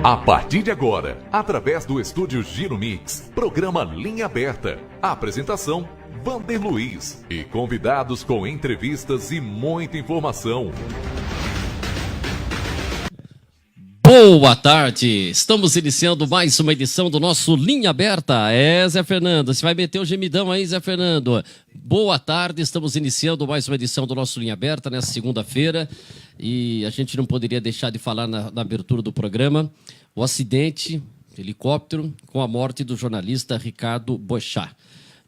A partir de agora, através do estúdio Giro Mix, programa Linha Aberta. Apresentação, Vander Luiz. E convidados com entrevistas e muita informação. Boa tarde, estamos iniciando mais uma edição do nosso Linha Aberta. Zé Fernando, você vai meter o gemidão aí, Zé Fernando. Boa tarde, estamos iniciando mais uma edição do nosso Linha Aberta nessa segunda-feira. E a gente não poderia deixar de falar na abertura do programa o acidente de helicóptero com a morte do jornalista Ricardo Boechat.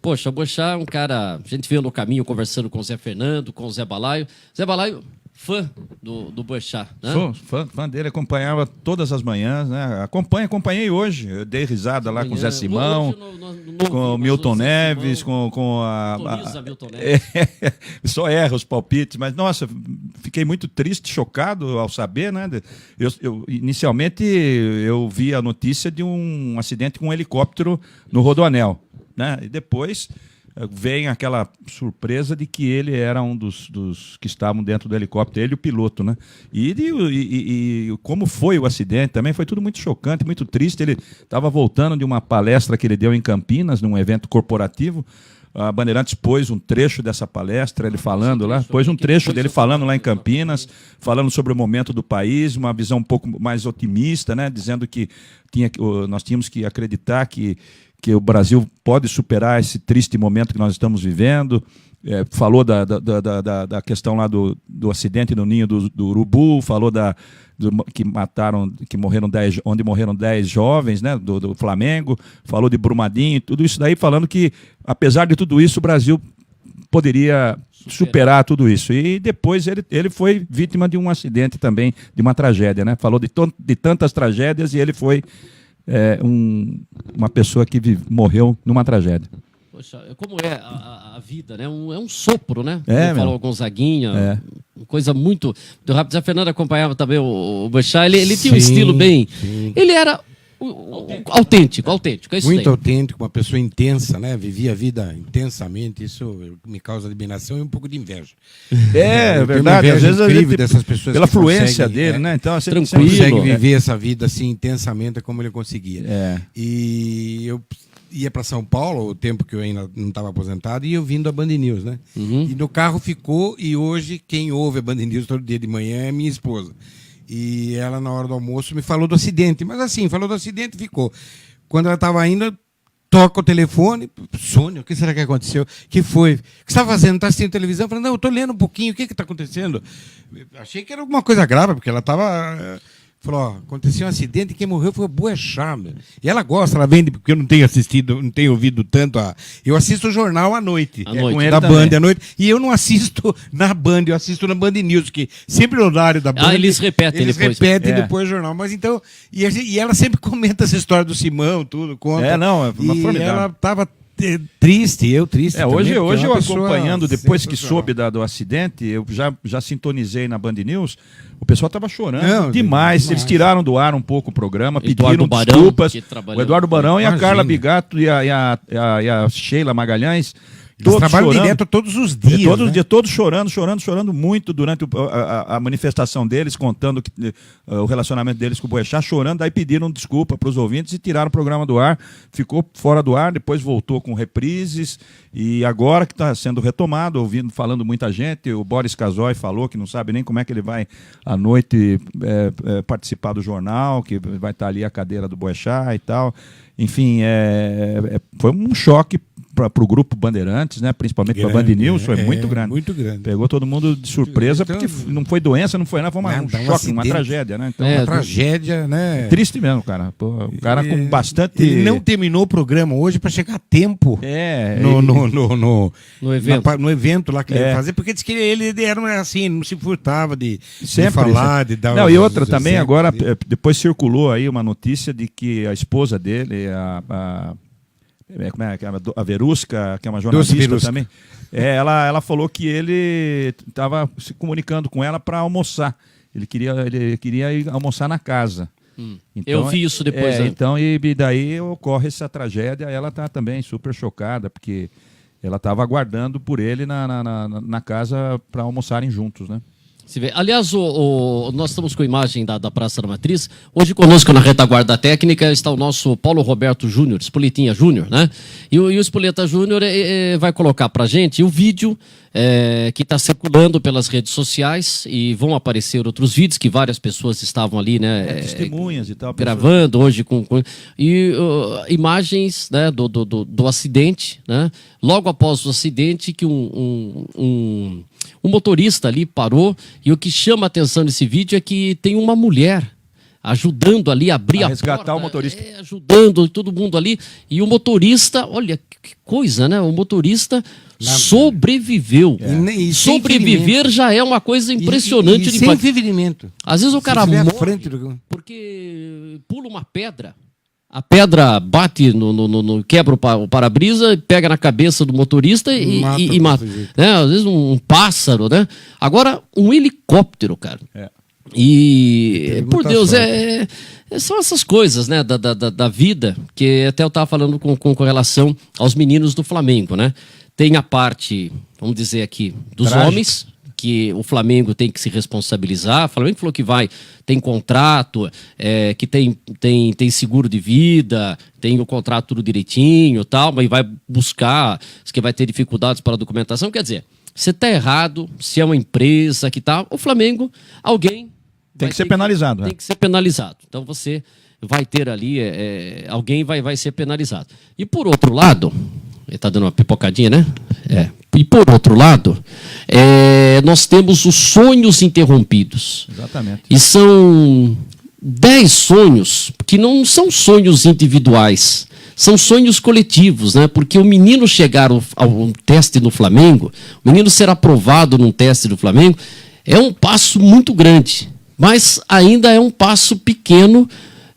Poxa, o Boechat é um cara... A gente veio no caminho conversando com o Zé Fernando, com o Zé Balaio. Zé Balaio, fã do Boechat, né? Sou fã dele, acompanhava todas as manhãs, né? Acompanhei hoje. Eu dei risada lá com o Zé Simão, com o Milton Neves, com a Milton Neves. Só erra os palpites, mas, nossa, fiquei muito triste, chocado ao saber, né? Inicialmente, eu vi a notícia de um acidente com um helicóptero no Rodoanel, né? E depois vem aquela surpresa de que ele era um dos que estavam dentro do helicóptero, ele e o piloto, né? E como foi o acidente também, foi tudo muito chocante, muito triste. Ele estava voltando de uma palestra que ele deu em Campinas, num evento corporativo. A Bandeirantes pôs um trecho dessa palestra, ele falando lá, pôs um trecho dele falando lá em Campinas, falando sobre o momento do país, uma visão um pouco mais otimista, né? Dizendo que nós tínhamos que acreditar que o Brasil pode superar esse triste momento que nós estamos vivendo. Falou da questão lá do acidente no ninho do urubu, falou onde morreram 10 jovens, né, do Flamengo, falou de Brumadinho, tudo isso daí, falando que, apesar de tudo isso, o Brasil poderia superar tudo isso. E depois ele foi vítima de um acidente também, de uma tragédia, né? Falou de tantas tragédias e ele foi uma pessoa que morreu numa tragédia. Poxa, como é a vida, né? É um sopro, né? Como falou o Gonzaguinha, coisa muito rápida. A Fernanda acompanhava também o Boechat, ele tinha um estilo bem... Sim. Ele era autêntico, é isso muito daí. Autêntico, uma pessoa intensa, né? Vivia a vida intensamente, isso me causa admiração e um pouco de inveja. É verdade, às vezes incrível dessas pessoas pela que fluência conseguem, dele, né? Então, assim, consegue viver essa vida assim intensamente como ele conseguia. E eu ia para São Paulo, o tempo que eu ainda não estava aposentado, e eu vindo a Band News, né? E no carro ficou, e hoje quem ouve a Band News todo dia de manhã é minha esposa. E ela, na hora do almoço, me falou do acidente. Mas assim, falou do acidente e ficou. Quando ela estava indo, toca o telefone. Sônia, o que será que aconteceu? O que foi? O que você está fazendo? Está assistindo televisão? Eu falei, não, eu estou lendo um pouquinho. O que está acontecendo? Achei que era alguma coisa grave, porque ela estava... Falou, aconteceu um acidente e quem morreu foi o Boechat. E ela gosta, ela vende, porque eu não tenho assistido, não tenho ouvido tanto. Eu assisto o jornal à noite. Da Band à noite. E eu não assisto na Band, eu assisto na Band News, que sempre no horário da Band. Eles repetem depois o jornal. Mas então. E ela sempre comenta essa históra do Simão, tudo, conta. É uma formidável. Ela estava triste. Hoje eu acompanhando, depois que soube do acidente, eu já sintonizei na Band News, o pessoal estava chorando demais. Eles tiraram do ar um pouco o programa, pediram desculpas. O Eduardo Barão e a Carla Bigato e a Sheila Magalhães. Eles trabalham direto todos os dias. Todos chorando muito durante a manifestação deles, contando o relacionamento deles com o Boechat, chorando, aí pediram desculpa para os ouvintes e tiraram o programa do ar, ficou fora do ar, depois voltou com reprises, e agora que está sendo retomado, falando muita gente, o Boris Casoy falou que não sabe nem como é que ele vai à noite participar do jornal, que vai estar ali a cadeira do Boechat e tal. Enfim, foi um choque para o grupo Bandeirantes, né? Principalmente para a Band News, foi muito grande. Muito grande. Pegou todo mundo de surpresa, porque não foi doença, não foi nada, foi um choque, uma tragédia, né? Então, uma tragédia, né? Triste mesmo, cara. Pô, o cara com bastante... Ele não terminou o programa hoje para chegar a tempo no evento lá que ele ia fazer, porque disse que ele era assim, não se furtava de falar, de dar... Não, e outra também, agora, depois circulou aí uma notícia de que a esposa dele, a Verusca, que é uma jornalista também, ela falou que ele estava se comunicando com ela para almoçar. Ele queria ir almoçar na casa. Então, eu vi isso depois. Então, e daí ocorre essa tragédia. Ela está também super chocada, porque ela estava aguardando por ele na casa para almoçarem juntos, né? Se vê. Aliás, nós estamos com a imagem da Praça da Matriz. Hoje conosco na retaguarda técnica está o nosso Paulo Roberto Júnior, Espoletinha Júnior, né? E o Espoleta Júnior vai colocar para a gente o vídeo que está circulando pelas redes sociais e vão aparecer outros vídeos que várias pessoas estavam ali, né? Testemunhas e tal. Gravando hoje e imagens, né, do acidente, né? Logo após o acidente que um motorista ali parou, e o que chama a atenção nesse vídeo é que tem uma mulher ajudando ali a abrir a resgatar porta, o motorista. ajudando todo mundo ali, e o motorista, olha que coisa, né? O motorista sobreviveu. E sem Sobreviver ferimento. já é uma coisa impressionante. E sem ferimento. Às vezes o cara estiver à morre frente do... porque pula uma pedra. A pedra bate quebra o para-brisa, pega na cabeça do motorista e mata. Né? Às vezes um pássaro, né? Agora, um helicóptero, cara. E, por Deus, são essas coisas, né, da vida, que até eu estava falando com relação aos meninos do Flamengo, né? Tem a parte, vamos dizer aqui, dos homens, que o Flamengo tem que se responsabilizar. O Flamengo falou que tem contrato, que tem seguro de vida, tem o contrato tudo direitinho e tal, mas vai buscar, que vai ter dificuldades para a documentação. Quer dizer, você está errado, se é uma empresa que tá, o Flamengo, alguém tem que ser penalizado. Tem que ser penalizado. Então você vai ter ali, alguém vai ser penalizado. E por outro lado, ele está dando uma pipocadinha, né? E por outro lado, nós temos os sonhos interrompidos. Exatamente. E são 10 sonhos que não são sonhos individuais, são sonhos coletivos, né? Porque o menino chegar ao teste no Flamengo, o menino ser aprovado num teste do Flamengo, é um passo muito grande, mas ainda é um passo pequeno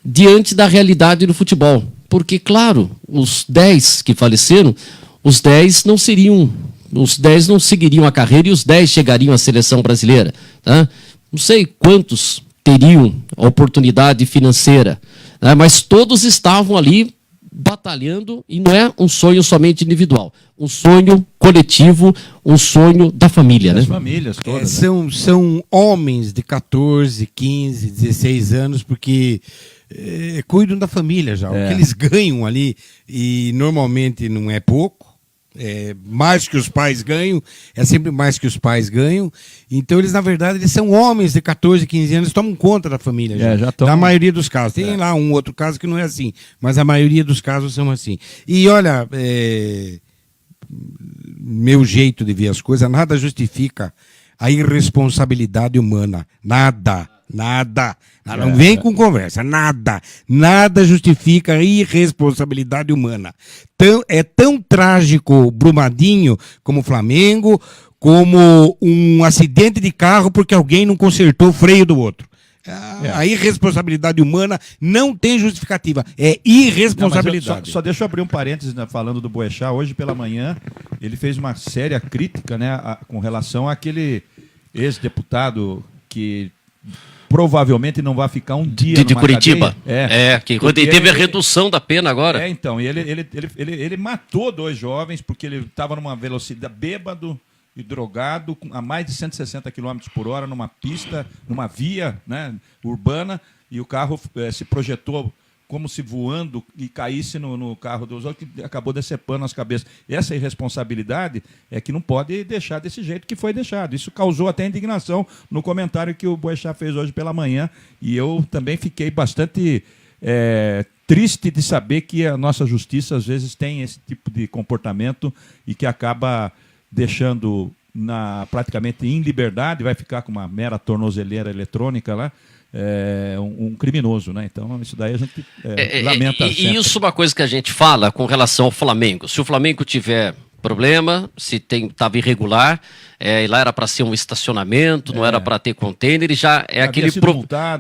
diante da realidade do futebol. Porque, claro, os 10 que faleceram, os 10 não seguiriam a carreira e os 10 chegariam à seleção brasileira. Tá? Não sei quantos teriam a oportunidade financeira, né? Mas todos estavam ali batalhando, e não é um sonho somente individual, um sonho coletivo, um sonho da família. Das né? famílias todas. São homens de 14, 15, 16 anos, porque cuidam da família já. O que eles ganham ali, e normalmente não é pouco, mais que os pais ganham, é sempre mais que os pais ganham. Então eles, na verdade, eles são homens de 14, 15 anos, tomam conta da família já. Na maioria dos casos. Tem lá um outro caso que não é assim, mas a maioria dos casos são assim. E olha, meu jeito de ver as coisas, nada justifica a irresponsabilidade humana. Nada. Não vem com conversa. Nada justifica a irresponsabilidade humana. É tão trágico o Brumadinho como o Flamengo, como um acidente de carro porque alguém não consertou o freio do outro. A irresponsabilidade humana não tem justificativa. É irresponsabilidade. Só deixa eu abrir um parênteses, né, falando do Boechat. Hoje pela manhã ele fez uma séria crítica, né, com relação àquele ex-deputado que provavelmente não vai ficar um dia de Curitiba. Cadeia. Que teve a redução da pena agora. Então, e ele matou 2 jovens porque ele estava numa velocidade bêbado e drogado a mais de 160 km por hora numa pista, numa via, né, urbana, e o carro se projetou como se voando e caísse no carro dos outros, que acabou decepando as cabeças. Essa irresponsabilidade é que não pode deixar desse jeito que foi deixado. Isso causou até indignação no comentário que o Boechat fez hoje pela manhã, e eu também fiquei bastante triste de saber que a nossa justiça às vezes tem esse tipo de comportamento e que acaba deixando praticamente em liberdade, vai ficar com uma mera tornozeleira eletrônica lá, um criminoso, né? Então isso daí a gente lamenta. E isso é uma coisa que a gente fala com relação ao Flamengo. Se o Flamengo tiver problema, se estava irregular, e lá era para ser um estacionamento, não era para ter container, e já aquele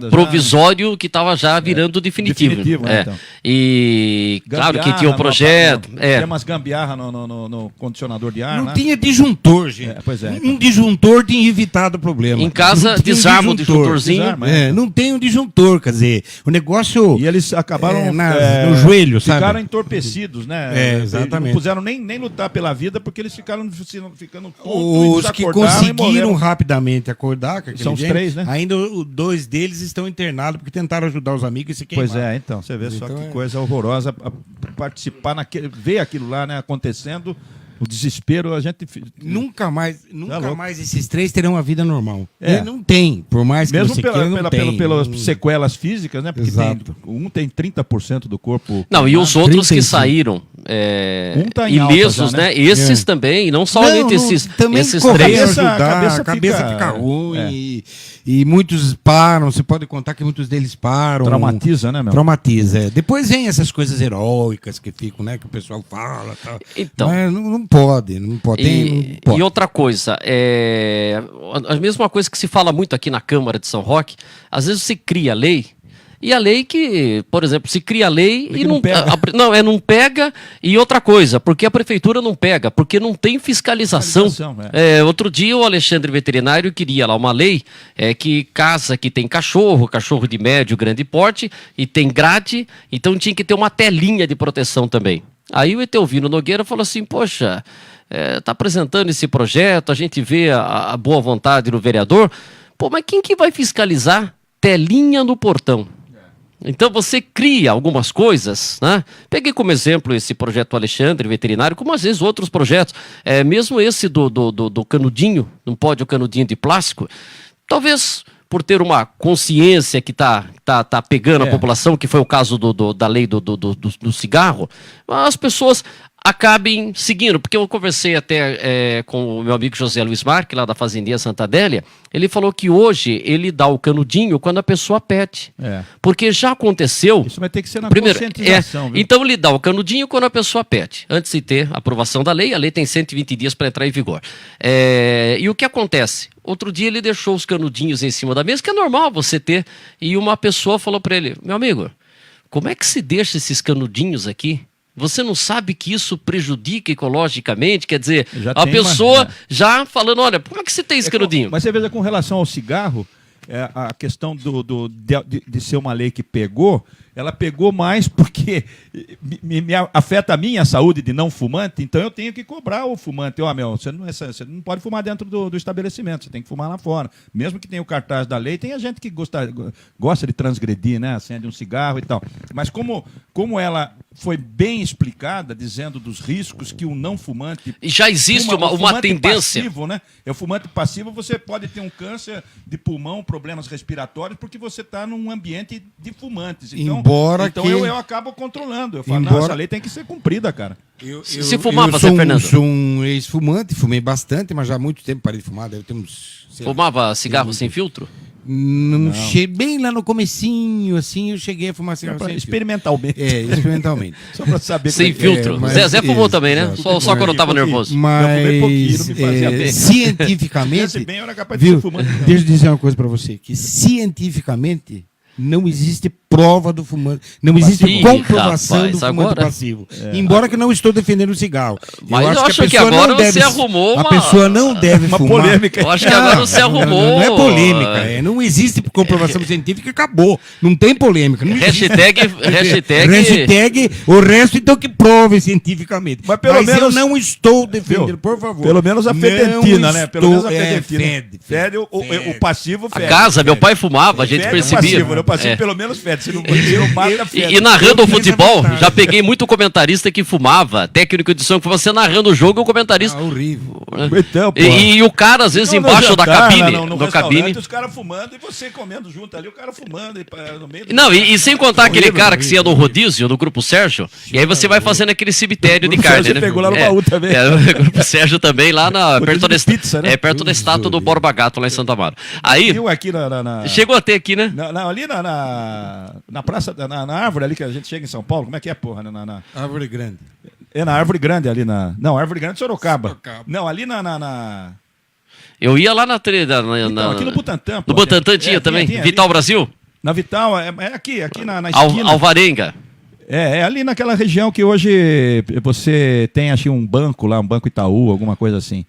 provisório que estava já virando definitivo. Então. E claro que tinha o projeto. Tinha umas gambiarra no condicionador de ar. Não tinha disjuntor, gente. Um disjuntor tinha evitado o problema. Em casa, desarma o disjuntorzinho. Não tem um disjuntor, quer dizer, o negócio. E eles acabaram no joelho, sabe? Ficaram entorpecidos, né? Exatamente. Não puseram nem lutar pela vida porque eles ficaram ficando tontos. que acordaram e conseguiram morreram. rapidamente acordar. Com aquele São os gênio, 3, né? Ainda 2 deles estão internados porque tentaram ajudar os amigos e se queimaram. Pois é, então, você vê só Então que é- coisa horrorosa participar naquele, ver aquilo lá, né, acontecendo, o desespero, a gente Nunca mais louco. esses 3 terão uma vida normal. É. Não tem, por mais que mesmo você queira, não tem. pelas sequelas físicas, né? Porque Exato. um tem 30% do corpo. Não, e os outros que 35. saíram Um tá em alta ilesos, já, né? né? Esses também, não somente esses, também esses correram três. ajudar, a cabeça fica ruim é. e muitos param, você pode contar que muitos deles param. Traumatiza, né, meu? Traumatiza. Depois vem essas coisas heróicas que ficam, né? Que o pessoal fala. Tal. Então. Mas não pode. Não pode. E, não pode. e outra coisa, a mesma coisa que se fala muito aqui na Câmara de São Roque, às vezes se cria lei, e a lei que, por exemplo, se cria lei que e não não pega. não pega, e outra coisa, porque a prefeitura não pega, porque não tem fiscalização. Outro dia o Alexandre Veterinário queria lá uma lei que casa que tem cachorro de médio, grande porte, e tem grade, então tinha que ter uma telinha de proteção também. Aí o Etelvino Nogueira falou assim, poxa, está apresentando esse projeto, a gente vê a boa vontade do vereador, pô, mas quem que vai fiscalizar telinha no portão? Então você cria algumas coisas, né? Peguei como exemplo esse projeto Alexandre Veterinário, como às vezes outros projetos, mesmo esse do canudinho, não pode o canudinho de plástico, talvez por ter uma consciência que tá pegando a população, que foi o caso da lei do cigarro, as pessoas acabem seguindo, porque eu conversei até com o meu amigo José Luiz Marques, lá da Fazendinha Santa Adélia, ele falou que hoje ele dá o canudinho quando a pessoa pede, porque já aconteceu... Isso vai ter que ser na Primeiro, conscientização. Viu? então ele dá o canudinho quando a pessoa pede, antes de ter a aprovação da lei, a lei tem 120 dias para entrar em vigor. E o que acontece? Outro dia ele deixou os canudinhos em cima da mesa, que é normal você ter, e uma pessoa falou para ele, meu amigo, como é que se deixa esses canudinhos aqui? Você não sabe que isso prejudica ecologicamente? Quer dizer, a pessoa já falando, olha, por que você tem esse canudinho? Mas você veja, com relação ao cigarro, a questão de ser uma lei que pegou, ela pegou mais porque afeta a minha saúde de não fumante, então eu tenho que cobrar o fumante. Você não pode fumar dentro do estabelecimento, você tem que fumar lá fora. Mesmo que tenha o cartaz da lei, tem a gente que gosta de transgredir, né? Acende um cigarro e tal. Mas como ela foi bem explicada, dizendo dos riscos que o não fumante... E já existe uma tendência... Passivo, né? O fumante passivo, você pode ter um câncer de pulmão, problemas respiratórios, porque você está num ambiente de fumantes. Então eu acabo controlando. Eu falo, essa lei tem que ser cumprida, cara. Se fumava, Zé Fernando? Eu sou um ex-fumante, fumei bastante, mas já há muito tempo parei de fumar. Deve ter uns... Fumava cigarro sem filtro? Não. Bem lá no comecinho, assim, eu cheguei a fumar cigarro sem filtro. Experimentalmente. Experimentalmente. Só para saber. Sem filtro. Zé fumou também, né? Só quando eu estava nervoso. Mas cientificamente... bem, eu era capaz de ser fumante. Deixa eu dizer uma coisa para você, que cientificamente não existe prova do fumante, não existe comprovação do fumante passivo. Embora que não estou defendendo o cigarro. Mas eu acho que agora você arrumou uma... A pessoa não deve uma fumar. polêmica. Eu acho que agora você arrumou... Não é polêmica, não existe comprovação científica, acabou. Não tem polêmica. Não hashtag... o resto então que prove cientificamente. Mas pelo menos eu não estou defendendo, por favor. Pelo menos a fedentina, né? Pelo menos a fedentina. Fede. O passivo fede. A casa, meu pai fumava, a gente percebia. O passivo pelo menos fede. Se não mata, fede. E narrando o futebol, já peguei muito comentarista que fumava, técnico de som que você narrando o jogo, o comentarista... horrível. Então, e o cara, às vezes, embaixo da cabine... No cabine, os caras fumando e você comendo junto ali, o cara fumando no meio do... Não, e sem contar aquele cara que se ia no rodízio, no Grupo Sérgio, e aí você vai fazendo aquele cemitério de carne, Você né? pegou lá no baú também. O Grupo Sérgio também, lá perto da pizza, né? perto da estátua do Borba Gato, lá em Santa Amaro. Aí, aqui chegou até aqui, né? Ali na praça, na árvore ali que a gente chega em São Paulo, como é que é, porra? Árvore grande. É na Árvore Grande ali na... Não, Árvore Grande Sorocaba. Não, ali na... Eu ia lá aqui no Butantã. No Butantã tinha também. Vital Brasil? Na Vital, é aqui na esquina. Alvarenga. É ali naquela região que hoje você tem, acho que um banco lá, um Banco Itaú, alguma coisa assim.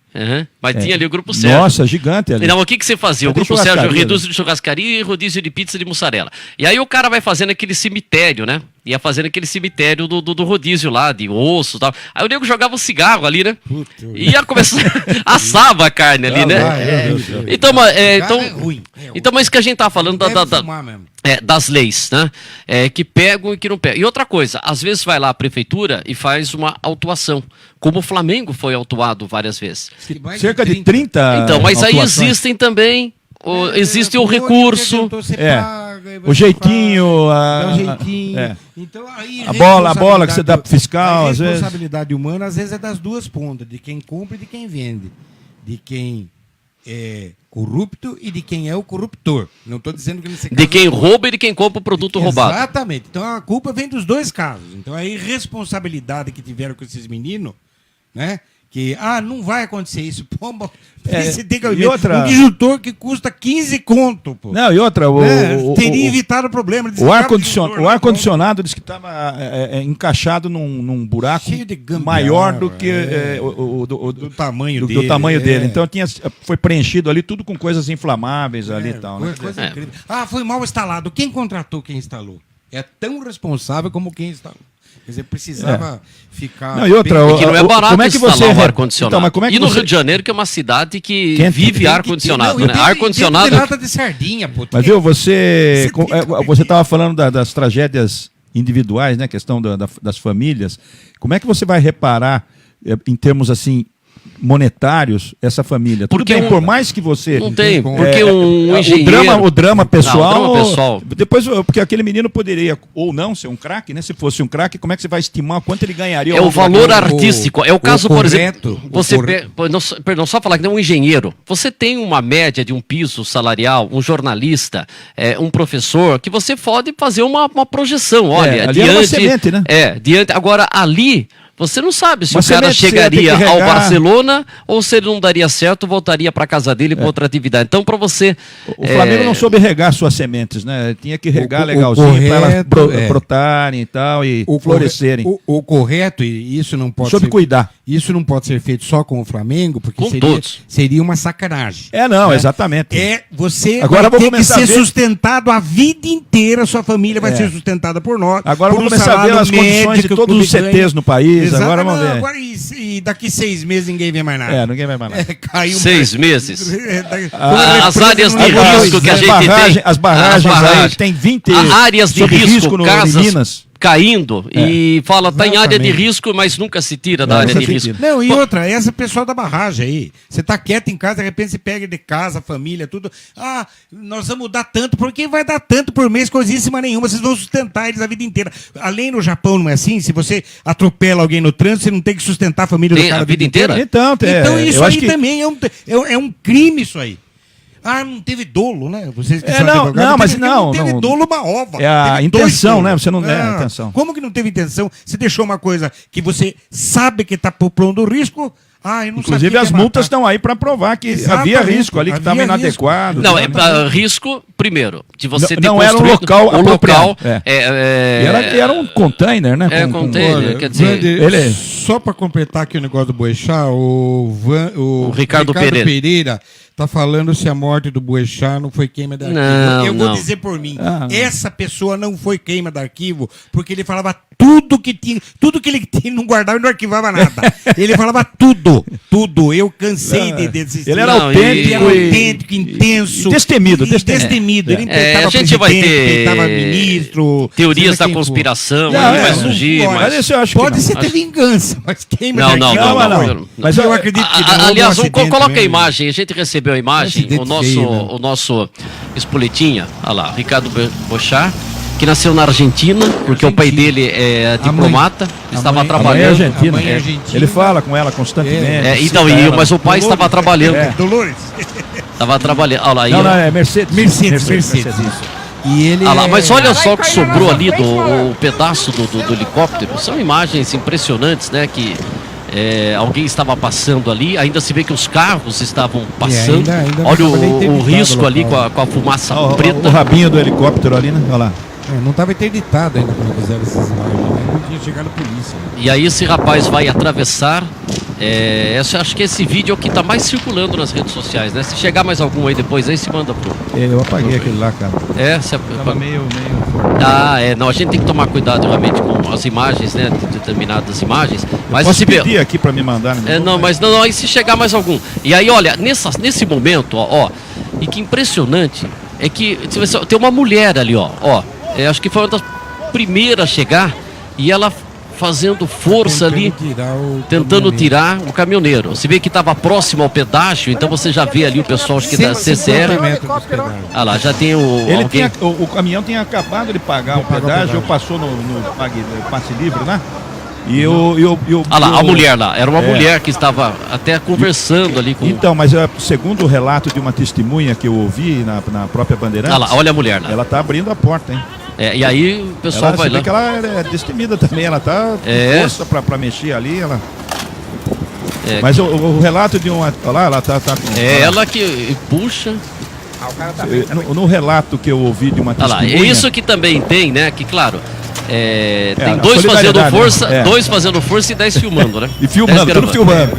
Mas tinha ali o Grupo Sérgio. Nossa, gigante ali. Então, o que você fazia? O Cadê Grupo Sérgio churrascaria, reduz de churrascaria e rodízio de pizza de mussarela. E aí o cara vai fazendo aquele cemitério, né? Ia fazendo aquele cemitério do rodízio lá, de osso e tal. Aí o nego jogava um cigarro ali, né? E ia começar... assava a carne ali, né? Então, mas que a gente tá falando das leis, né? Que pegam e que não pegam. E outra coisa, às vezes vai lá a prefeitura e faz uma autuação, como o Flamengo foi autuado várias vezes. Cerca de 30 Então, mas aí autuações. existem também, existe o recurso. O jeitinho, dá um jeitinho. Então, aí, a bola que você dá pro fiscal, a às vezes. responsabilidade humana, às vezes, é das duas pontas, de quem compra e de quem vende. De quem é corrupto e de quem é o corruptor. Não estou dizendo que nesse caso... De quem rouba e de quem compra o produto roubado. Exatamente. Então, a culpa vem dos dois casos. Então, a irresponsabilidade que tiveram com esses meninos, né? Que, não vai acontecer isso. Pô, você tem que e outra... um disjuntor que custa 15 conto, pô. Não, e outra... teria evitado o problema. O ar-condicionado disse que estava encaixado num buraco cheio de gambiarra, maior do que do tamanho do tamanho dele. Então foi preenchido ali tudo com coisas inflamáveis ali e tal. Né? Coisa incrível. Foi mal instalado. Quem contratou quem instalou? É tão responsável como quem instalou. Quer dizer, precisava ficar... Não, e outra, e que não é barato como é que você instalar o ar-condicionado. Então, como é que e no você... Rio de Janeiro, que é uma cidade que Quente. vive ar-condicionado, né? Ar-condicionado... Tem lata de sardinha, pô. Mas viu, você estava falando das tragédias individuais, né? Questão das famílias. Como é que você vai reparar, em termos assim, monetários, essa família? Porque Tudo bem, por mais que você... Não tem, porque um engenheiro... O drama pessoal... Não, o drama pessoal. Depois, porque aquele menino poderia, ou não, ser um craque, né? Se fosse um craque, como é que você vai estimar quanto ele ganharia? É o valor artístico. É o caso, por exemplo... Correto, Perdão, só falar que um engenheiro. Você tem uma média de um piso salarial, um jornalista, um professor, que você pode fazer uma projeção. Olha, ali é uma semente, né? Agora, ali... Você não sabe se Mas o cara chegaria ao regar... Barcelona ou se ele não daria certo, voltaria para casa dele para outra atividade. Então, para você... O Flamengo não soube regar suas sementes, né? Tinha que regar legalzinho para elas brotarem e tal e florescerem. O correto, e isso não pode soube cuidar. Isso não pode ser feito só com o Flamengo, porque com seria uma sacanagem. Exatamente. Você agora vai ter que ser sustentado a vida inteira, sua família vai ser sustentada por nós. Agora vamos começar a ver as condições de todos os CTs no país. Exato. Agora vamos ver. Agora, e daqui 6 meses ninguém vê mais nada. Ninguém vê mais nada. Caiu 6 meses. As áreas de risco que a gente tem. As barragens aí tem 20 áreas de risco, casas Minas. Caindo e fala, tá em área de risco, mas nunca se tira da área de risco. Não, e outra, essa pessoal da barragem aí, você tá quieto em casa, de repente você pega de casa, família, tudo, nós vamos dar tanto, porque vai dar tanto por mês, coisíssima nenhuma, vocês vão sustentar eles a vida inteira. Além no Japão não é assim, se você atropela alguém no trânsito, você não tem que sustentar a família do cara a vida inteira? Então isso aí também é um crime isso aí. Não teve dolo, né? Vocês que são advogados, não teve dolo, uma ova. É a intenção, né? Você não é a intenção. Como que não teve intenção? Você deixou uma coisa que você sabe que está pondo risco. Eu não Inclusive, as multas estão aí para provar que havia risco ali, que estava inadequado. Não, risco, primeiro, de você ter não era um local apropriado. Era um container, né? Container, quer dizer... Só para completar aqui o negócio do Boechat, o Ricardo Pereira tá falando se a morte do Boechat não foi queima de arquivo. Eu vou dizer por mim, essa pessoa não foi queima de arquivo, porque ele falava tudo que ele tinha, não guardava e não arquivava nada. Ele falava tudo. Eu cansei de assistir. Ele era autêntico, intenso. Destemido. Ele a gente vai ter ministro. Teorias da conspiração, vai surgir. Pode ser ter vingança, mas queima de arquivo. Não. Mas eu acredito que aliás, coloca a imagem, a gente recebeu a imagem, o nosso espoletinha, olha lá, Ricardo Boechat, que nasceu na Argentina, porque o pai dele é diplomata, estava trabalhando. Ele fala com ela constantemente. Mas o pai estava trabalhando. Dolores. Estava trabalhando. Olha lá, não, é Mercedes. E ele mas olha só o que sobrou ali do pedaço do helicóptero. São imagens impressionantes, né? Que alguém estava passando ali, ainda se vê que os carros estavam passando. Olha o risco ali com a fumaça preta. O rabinho do helicóptero ali, né? Olha lá. Não estava interditado ainda quando fizeram essas imagens, né? Não tinha chegado a polícia. Né? E aí esse rapaz vai atravessar Acho que esse vídeo é o que está mais circulando nas redes sociais, né? Se chegar mais algum aí depois, aí se manda pro... Eu apaguei aquele lá, cara. Você Tava meio... Não, a gente tem que tomar cuidado realmente com as imagens, né? De determinadas imagens. Mas posso pedir aqui para me mandar? Não, aí se chegar mais algum. E aí, olha, nesse momento, ó, e que impressionante é que tem uma mulher ali, ó. Acho que foi uma das primeiras a chegar e ela fazendo força ali, tentando tirar o caminhoneiro. Você vê que estava próximo ao pedágio, então você já vê ali o pessoal, acho que da CCR. Ah lá, já tem o caminhão tinha acabado de pagar o pedágio, passou no passe livre, né? Ah lá, a mulher lá, era uma mulher que estava até conversando ali com... Então, mas segundo o relato de uma testemunha que eu ouvi na própria Bandeirantes... Ah lá, olha a mulher lá. Ela está abrindo a porta, hein? E aí o pessoal vai lá. Que ela é destemida também, ela tá com força para mexer ali, ela... Mas o relato de uma... Olha lá, ela tá com... ela que puxa... No relato que eu ouvi de uma testemunha... É isso que também tem, né? Que claro... tem 2 fazendo força, 2 fazendo força e 10 filmando, né? E filmando, tudo filmando.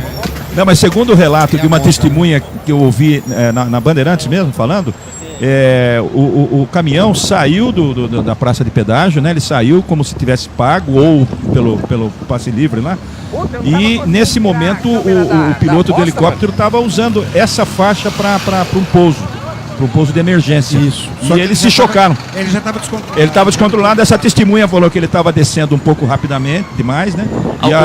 Não, mas segundo o relato de uma testemunha que eu ouvi na Bandeirantes mesmo, falando... o caminhão saiu da praça de pedágio, né? Ele saiu como se tivesse pago ou pelo passe livre lá. E nesse momento o piloto do helicóptero estava usando essa faixa para um pouso de emergência. Isso. E eles se chocaram. Ele já estava descontrolado. Ele estava descontrolado. Essa testemunha falou que ele estava descendo um pouco rapidamente, demais, né?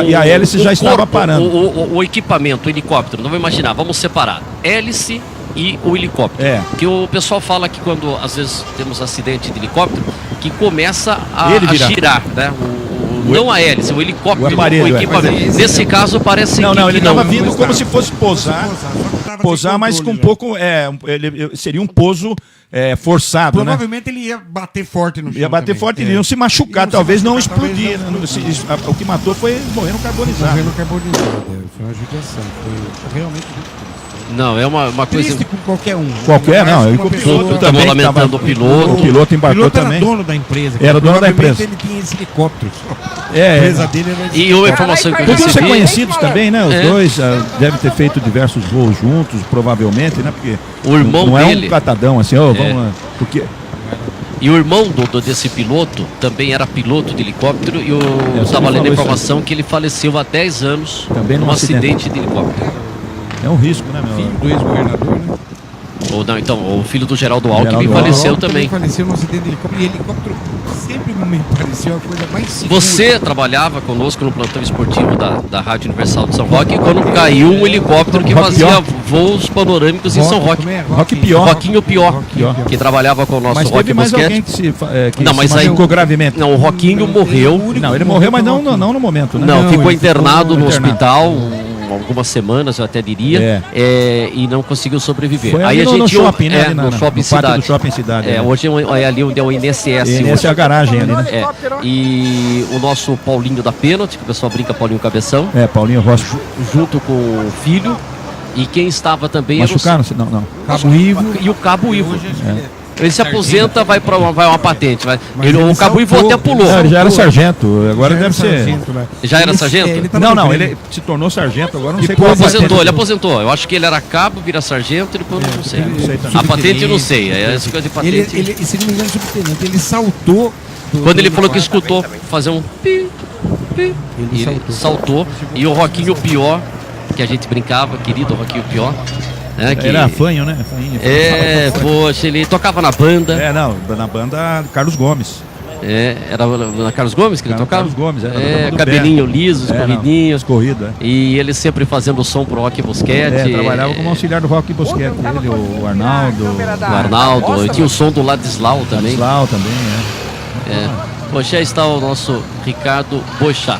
E a hélice já estava parando. O equipamento, o helicóptero, não vou imaginar, vamos separar. Hélice e o helicóptero. Que o pessoal fala que quando às vezes temos acidente de helicóptero, que começa a girar, né? Não a hélice, o helicóptero, o aparelho, o equipamento. Nesse caso parece que ele estava vindo como se fosse pousar, mas com um pouco, seria um pouso forçado, provavelmente ele ia bater forte no chão. Ia bater forte, ele ia se machucar, talvez não explodir. O que matou foi morrendo carbonizado. Foi uma judiação, foi realmente Não, é uma coisa... Triste com qualquer um. O piloto também lamentando o piloto. O piloto embarcou também. Era dono da empresa. Era dono da empresa. Ele tinha esse helicóptero. A empresa dele era E uma informação que eu Podiam ser recebi... conhecidos também, né? Os dois devem ter feito diversos voos juntos, provavelmente, né? Porque o irmão não dele... é um catadão assim, vamos lá. Porque... E o irmão desse piloto também era piloto de helicóptero e eu estava lendo a informação que ele faleceu há 10 anos num acidente de helicóptero. É um risco, né, meu? Filho do ex-governador, né? Ou não, então, o filho do Geraldo Alckmin faleceu também. Faleceu no acidente de helicóptero. E helicóptero sempre me pareceu a coisa mais segura. Você trabalhava conosco no plantão esportivo da Rádio Universal de São Roque quando caiu um helicóptero que fazia voos panorâmicos em São Roque. Roquinho Pior, que trabalhava com o nosso Roque Bosquete. Mas aí ficou gravemente. Não, o Roquinho morreu. Não, ele morreu, mas não no momento, né? Não, ficou internado no hospital algumas semanas, eu até diria, e não conseguiu sobreviver. Foi aí a gente no shopping, né? No shopping cidade. Do shopping cidade. Hoje é ali onde é o INSS. INSS é a garagem ali, né? E o nosso Paulinho da Pênalti, que o pessoal brinca, Paulinho Cabeção. Paulinho Rossi. Junto com o filho. E quem estava também... Machucaram-se? Não. Cabo Ivo. E o Cabo Ivo. Ele se aposenta, vai uma patente. O Cabo Ivo até pulou. Ele já era sargento, agora deve ser. Já era sargento? Não, ele se tornou sargento, agora não sei qual aposentou. Ele aposentou. Eu acho que ele era cabo, vira sargento e depois não sei. A patente eu não sei. Essa coisa de patente. Ele, se não me engano, subtenente, ele saltou. Quando ele falou que escutou fazer um pi, ele saltou. E o Roquinho Pior, que a gente brincava, querido Roquinho Pior. Era fanho, né? Poxa, ele tocava na banda. Na banda Carlos Gomes. Era na Carlos Gomes que ele tocava? Carlos Gomes, cabelinho liso, escorridinho. Escorrido, E ele sempre fazendo som pro Roque Bosquete. Trabalhava como auxiliar do Roque Bosquete. Ele, o Arnaldo. E tinha o som do Ladislau também. Poxa, aí está o nosso Ricardo Boixá.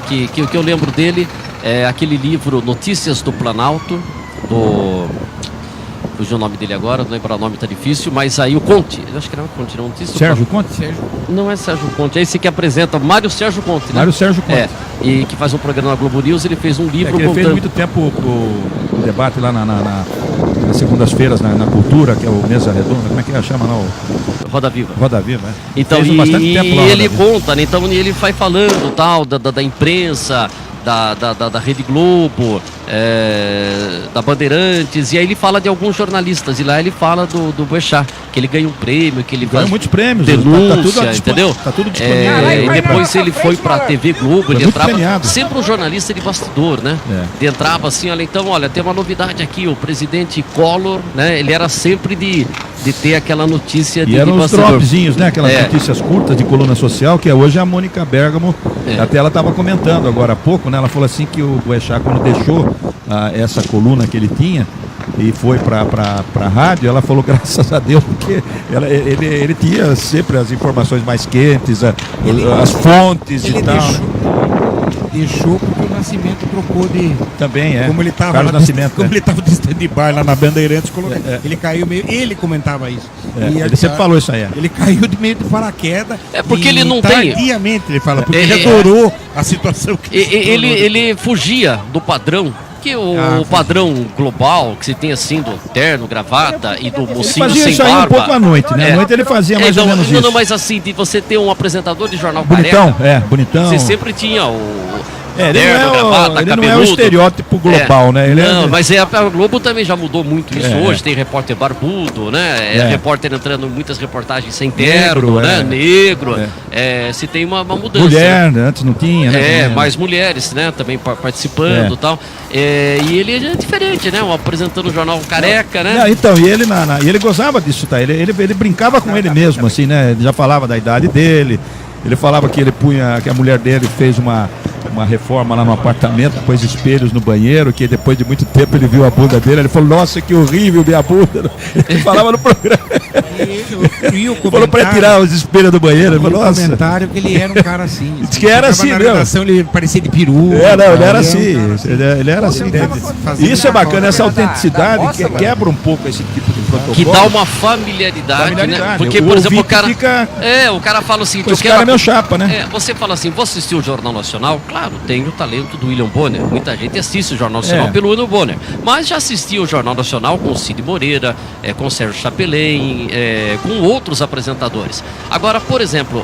Que eu lembro dele é aquele livro Notícias do Planalto, fugiu o nome dele agora, não lembro o nome, tá difícil, mas aí o Conte, eu acho que era o Conte, não, Sérgio Conte? Não é Sérgio Conte, é esse que apresenta, Mário Sérgio Conte, né? Mário Sérgio Conte. E que faz um programa na Globo News, ele fez um livro ele fez muito tempo o debate lá nas segundas-feiras na Cultura, que é o Mesa Redonda, como é que chama lá? Roda Viva. Então, e ele conta, né? Então ele vai falando tal da imprensa, da Rede Globo, da Bandeirantes, e aí ele fala de alguns jornalistas, e lá ele fala do Boechat, que ele ganha um prêmio, que ele Ganha faz muitos prêmios, denúncia, entendeu? Tá tudo disponível. E depois ele foi pra TV Globo, ele muito entrava, premiado. sempre um jornalista de bastidor, né? Ele entrava assim, olha, então, olha, tem uma novidade aqui, o presidente Collor, né? Ele era sempre de ter aquela notícia de eram os bastidor. dropzinhos, né? Aquelas notícias curtas de coluna social, que hoje a Mônica Bergamo, até ela estava comentando agora há pouco, né? Ela falou assim que o Boechat, quando deixou essa coluna que ele tinha e foi para a rádio, ela falou graças a Deus, porque ele tinha sempre as informações mais quentes, as fontes e tal. Deixou porque o Nascimento trocou de... Também Como ele estava Carlos Nascimento, como ele estava de stand-by lá na Bandeirantes, ele caiu meio... Ele comentava isso. Ele sempre falou isso aí. Ele caiu de meio de paraquedas. Porque ele não tem... Tardiamente, ele fala, porque ele adorou a situação que ele fugia do padrão. Que o padrão global, que você tem assim, do terno, gravata e do mocinho fazia sem isso aí barba. um pouco à noite, né? À noite ele fazia mais ou menos isso. Não, mas assim, de você ter um apresentador de jornal Bonitão, careca, bonitão. você sempre tinha o ele terno, gravata, ele não é o cabeludo. estereótipo global, né? Ele mas a Globo também já mudou muito isso hoje. Tem repórter barbudo, né? Repórter entrando em muitas reportagens sem terno, né? Negro. Se tem uma mudança. Mulher, né? Antes não tinha, né? Mais mulheres, né? Também participando e tal. E ele é diferente, né? Apresentando o jornal careca, né? Não, então, e ele gozava disso, tá? Ele brincava com ele mesmo, assim, né? Ele já falava da idade dele. Ele falava que que a mulher dele fez uma reforma lá no apartamento, pôs espelhos no banheiro, que depois de muito tempo ele viu a bunda dele, ele falou, nossa, que horrível minha bunda. Ele falava no programa. E o falou pra ele tirar os espelhos do banheiro. Ele falou, nossa. Comentário que ele era um cara assim. Diz que era assim, na mesmo. redação, ele parecia de peru. Ele era assim. Ele era assim. Isso é bacana, essa autenticidade quebra um pouco esse tipo de protocolo. Que dá uma familiaridade, né? Porque, por exemplo, o cara. O cara fala assim, esse cara é meu chapa, né? Você fala assim, vou assistir o Jornal Nacional? Claro, tem o talento do William Bonner. Muita gente assiste o Jornal Nacional pelo William Bonner. Mas já assistia o Jornal Nacional com o Cid Moreira, com o Sérgio Chapelain, com outros apresentadores. Agora, por exemplo,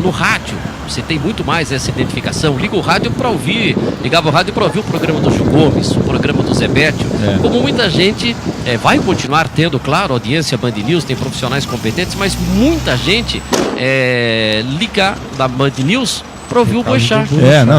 no rádio, você tem muito mais essa identificação. Liga o rádio para ouvir, ligava o rádio para ouvir o programa do Gil Gomes, o programa do Zé Bétio. Como muita gente vai continuar tendo, claro, audiência Band News, tem profissionais competentes, mas muita gente liga da Band News para ouvir o Boechat.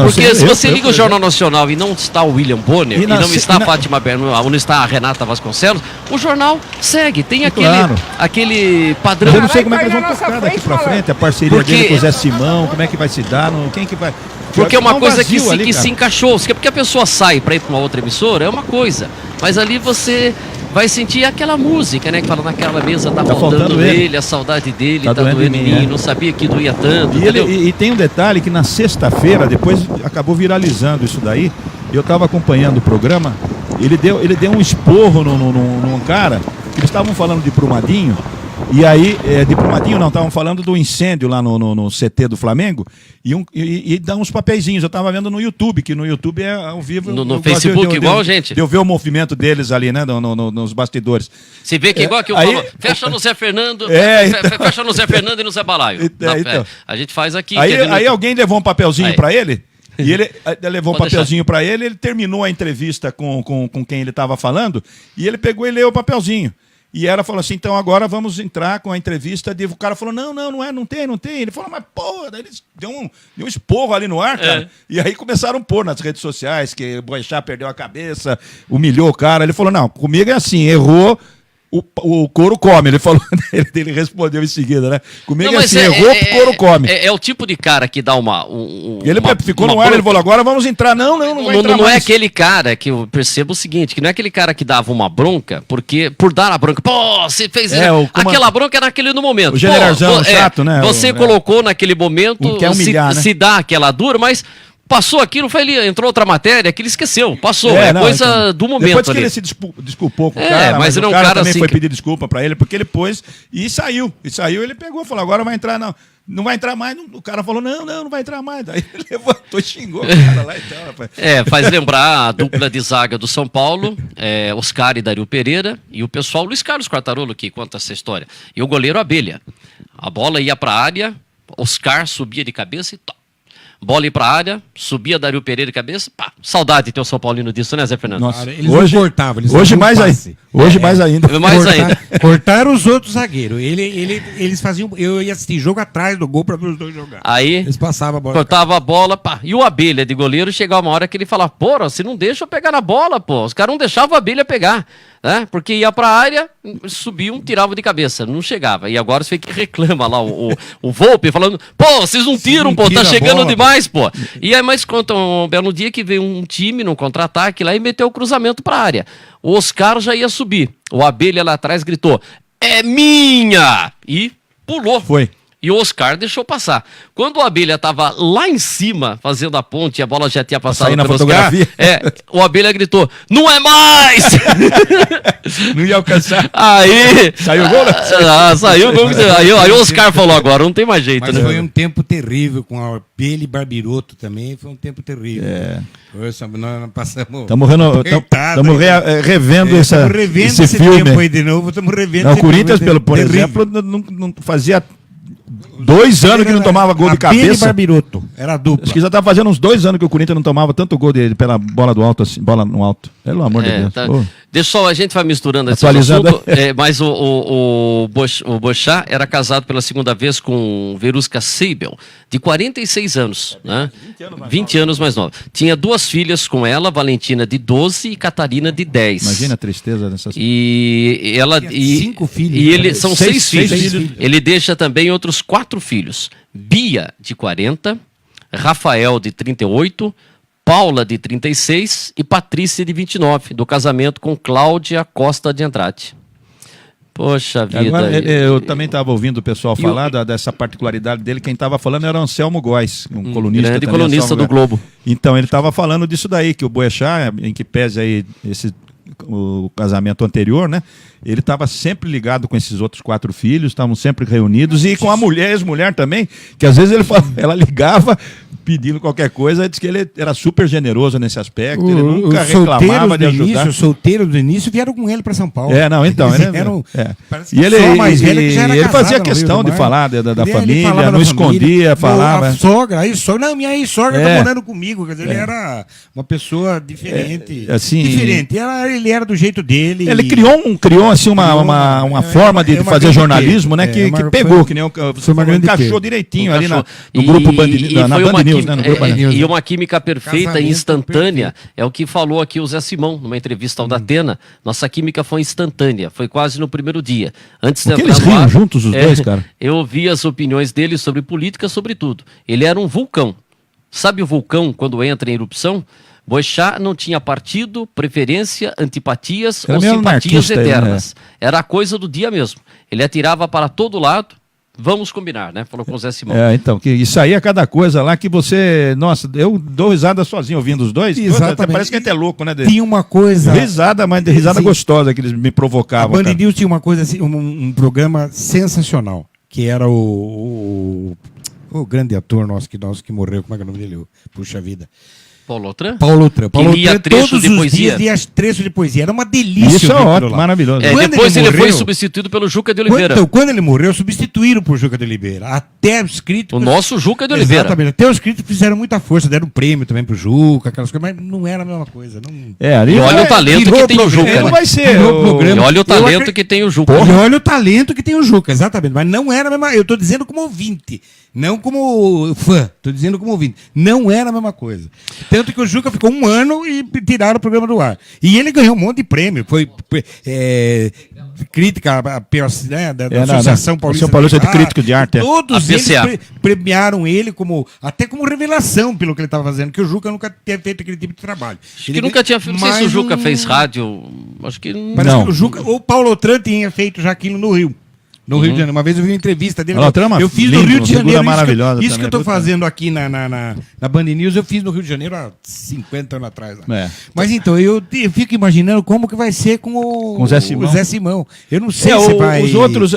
Porque se você liga o Jornal Nacional e não está o William Bonner, e não está a Fátima Bernardes, ou não está a Renata Vasconcelos, o jornal segue, tem aquele padrão. Eu não sei como é que eles vão tocar daqui para frente, a parceria dele com o Zé Simão, como é que vai se dar, quem que vai... Porque é uma coisa que se encaixou, porque a pessoa sai para ir para uma outra emissora, é uma coisa, mas ali você vai sentir aquela música, né? Que fala naquela mesa, tá faltando ele, a saudade dele, tá doendo em mim, não sabia que doía tanto. E tem um detalhe que na sexta-feira, depois acabou viralizando isso daí, eu estava acompanhando o programa, ele deu um esporro num cara, que eles estavam falando de Brumadinho, e aí, de Brumadinho não, estavam falando do incêndio lá no CT do Flamengo, e dá uns papeizinhos. Eu estava vendo no YouTube, que no YouTube é ao vivo. No Facebook, igual, gente. Deu ver o movimento deles ali, né, nos bastidores. Você vê que igual que eu falo, fecha no Zé Fernando, fecha no Zé Fernando e no Zé Balaio. Então. A gente faz aqui. Aí alguém levou um papelzinho para ele, e ele levou um papelzinho para ele terminou a entrevista com quem ele estava falando, e ele pegou e leu o papelzinho. E ela falou assim, então agora vamos entrar com a entrevista. O cara falou, não tem. Ele falou, mas porra, daí eles deu um esporro ali no ar, cara. E aí começaram a pôr nas redes sociais que o Boechat perdeu a cabeça, humilhou o cara. Ele falou, não, comigo é assim, errou, o couro come. Ele falou, ele respondeu em seguida, né? Comigo é assim, errou, o couro come. É o tipo de cara que dá ele ficou no ar, ele falou, agora vamos entrar. Não vai entrar não mais. É aquele cara que eu percebo o seguinte, que não é aquele cara que dava uma bronca, porque por dar a bronca, você fez aquela bronca era naquele no momento. O generalzão chato, né? Você colocou naquele momento, quer humilhar, se dá aquela dura, mas... Passou aquilo, entrou outra matéria que ele esqueceu. Passou, coisa do momento. Depois que ali. ele se desculpou com o cara, mas o o cara também assim foi pedir desculpa pra ele, porque ele pôs e saiu. Ele pegou e falou, agora vai entrar, não vai entrar mais. O cara falou, não vai entrar mais. Daí ele levantou e xingou o cara lá e tal, rapaz. Faz lembrar a dupla de zaga do São Paulo, Oscar e Dario Pereira, e o pessoal Luiz Carlos Quartarolo que conta essa história. E o goleiro Abelha. A bola ia pra área, Oscar subia de cabeça e top. bola ir pra área, subia Dario Pereira de cabeça, pá, saudade de ter o São Paulino disso, né, Zé Fernando? Nossa, Cara, eles hoje, não cortavam, eles hoje faziam mais passe. ainda. Hoje mais ainda. Mais ainda. Cortaram os outros zagueiros. Eles faziam. Eu ia assistir jogo atrás do gol para ver os dois jogar. Aí, Eles passavam a bola. cortava a bola, pá. E o Abelha de goleiro chegava uma hora que ele falava, porra, você não deixa eu pegar na bola, pô. Os caras não deixavam o Abelha pegar, né? Porque ia pra área, subiam, tiravam de cabeça, não chegava. E agora você que reclama lá, o Volpe falando, pô, vocês não tiram, pô, tá chegando demais, pô. E aí, mas conta um belo dia que veio um time num contra-ataque lá e meteu o cruzamento pra área. O Oscar já ia subir. O Abelha lá atrás gritou, é minha! E pulou. Foi. E o Oscar deixou passar. Quando o Abelha estava lá em cima, fazendo a ponte, e a bola já tinha passado sair na pelo Oscar, fotografia. o Abelha gritou, não é mais! Não ia alcançar. Aí... Saiu o gol, né? Saiu o gol. Aí o Oscar falou, agora não tem mais jeito, Mas né? foi um tempo terrível com a Abelha e Barbiroto também. Foi um tempo terrível. Nós passamos. Estamos revendo Estamos revendo esse esse filme. tempo aí de novo. Estamos revendo Não, o esse Corinthians, filme por terrível. exemplo, não fazia 2 anos que não tomava gol de Abelha e cabeça. Barbiroto. Era a dupla. Acho que já tá fazendo uns 2 anos que o Corinthians não tomava tanto gol dele pela bola do alto, assim, bola no alto. Pelo amor de Deus. Tá. Ô. Deixa só, a gente vai misturando esses Atualizando. assuntos, mas o Boechat era casado pela segunda vez com Verusca Seibel, de 46 anos, né? 20 anos mais nova. Tinha 2 filhas com ela, Valentina de 12 e Catarina de 10. Imagina a tristeza dessas E ela Tinha e 5 filhos. E ele são Seis 6 filhos. filhos. Ele deixa também outros 4 filhos. Bia de 40, Rafael de 38, Paula de 36 e Patrícia de 29, do casamento com Cláudia Costa de Andrade. Poxa vida. Agora, eu também estava ouvindo o pessoal E falar dessa particularidade dele. Quem estava falando era o Anselmo Góes, um colunista. grande também, colunista Anselmo do Góes. Globo. Então, ele estava falando disso daí, que o Boechat, em que pese aí o casamento anterior, né? Ele estava sempre ligado com esses outros 4 filhos, estavam sempre reunidos, e com a mulher, ex-mulher também, que às vezes ela ligava pedindo qualquer coisa, disse que ele era super generoso nesse aspecto, ele nunca reclamava de ajudar. Os solteiros do início vieram com ele para São Paulo. Não, então. Eles Ele, eram, parece que e ele, só a mais velha que já era ele casada fazia no questão Rio do de Mar. falar da Ele família, falava não da escondia, família. falava. A sogra, minha ex-sogra tá É. morando comigo. Quer dizer, ele era uma pessoa diferente. assim, diferente. Ele era do jeito dele. Ele criou assim, uma forma de fazer grande jornalismo, né? perda. Que Foi- pegou, que nem uma grande encaixou perda. direitinho ali no E- grupo Band, e na foi Band uma News, química- né? No grupo Band News. e uma química perfeita e Casamento instantânea. perfeito. É o que falou aqui o Zé Simão, numa entrevista ao Datena. Nossa química foi instantânea, foi quase no primeiro dia. Antes de Porque entrar eles no riam ar, juntos, os dois, cara. Eu ouvi as opiniões dele sobre política, sobre tudo. Ele era um vulcão. Sabe o vulcão quando entra em erupção? Boechat não tinha partido, preferência, antipatias Era ou meio simpatias anarquista, né? eternas. Era a coisa do dia mesmo. Ele atirava para todo lado. Vamos combinar, né? Falou com o Zé Simão. Então, que isso aí é cada coisa lá que você. Nossa, eu dou risada sozinho ouvindo os dois. Exatamente. Parece que a gente é louco, né? Tinha uma coisa. Risada, mas de risada Sim. gostosa que eles me A provocavam. Band cara. News tinha uma coisa assim, um programa sensacional, que era o grande ator nosso que morreu, como é que é o nome dele? Puxa vida. Paulo Outram? Paulo Outram. Paulo lia Outram trecho todos de os poesia. dias lia trecho de poesia. Era uma delícia. Isso é ver aquilo ótimo, lá. maravilhoso. Quando Depois ele foi morreu- substituído pelo Juca de Oliveira. Então, quando ele morreu, substituíram por Juca de Oliveira. Até os críticos. O nosso Juca de Oliveira. Exatamente. Até os críticos fizeram muita força, deram prêmio também pro Juca, aquelas coisas, mas não era a mesma coisa. Não... Ali E olha vai- o talento virou que tem o programa. Juca. Ele não né? vai ser. Virou o- programa. E olha o talento acre- que tem o Juca. E olha o talento que tem o Juca, exatamente. Mas não era a mesma. Eu estou dizendo como ouvinte, não como fã. Estou dizendo como ouvinte. Não era a mesma coisa. Tanto que o Juca ficou 1 ano e tiraram o programa do ar. E ele ganhou um monte de prêmio. Foi crítica né, da Associação Paulista de Críticos de Arte. Todos A eles PCA. premiaram ele até como revelação pelo que ele estava fazendo, que o Juca nunca tinha feito aquele tipo de trabalho. Acho que nunca tinha. Não sei se o Juca fez rádio. Acho que não. Parece Não. que o Juca, o Paulo Outram tinha feito já aquilo no Rio. No Rio de Janeiro. Uma vez eu vi uma entrevista dele. Paulo Outram é Eu fiz lindo, no Rio uma de figura Janeiro. maravilhosa Isso que também, eu estou puta. fazendo aqui na Band News, eu fiz no Rio de Janeiro há 50 anos atrás. Lá. É. Mas então, eu fico imaginando como que vai ser com o Zé Simão. Zé Simão. Eu não sei É, se o- vai... os outros,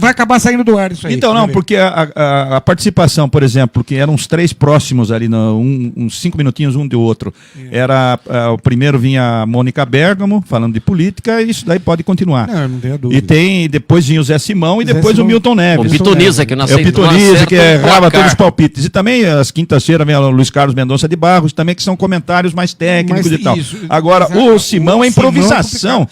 vai acabar saindo do ar isso aí. Então, não, porque a participação, por exemplo, que eram uns 3 próximos ali, uns 5 minutinhos um do outro. Era, o primeiro vinha a Mônica Bergamo, falando de política, e isso daí pode continuar. Não tenho E dúvida. depois vinha o Zé Simão e Zé depois o Simão. Milton Neves. O Pitoniza, que É nasceu o Pitoniza, que errava placar. todos os palpites. E também, às quintas-feiras, vem o Luiz Carlos Mendonça de Barros, também, que são comentários mais técnicos Mas e tal. isso, Agora, exato. o Simão é improvisação.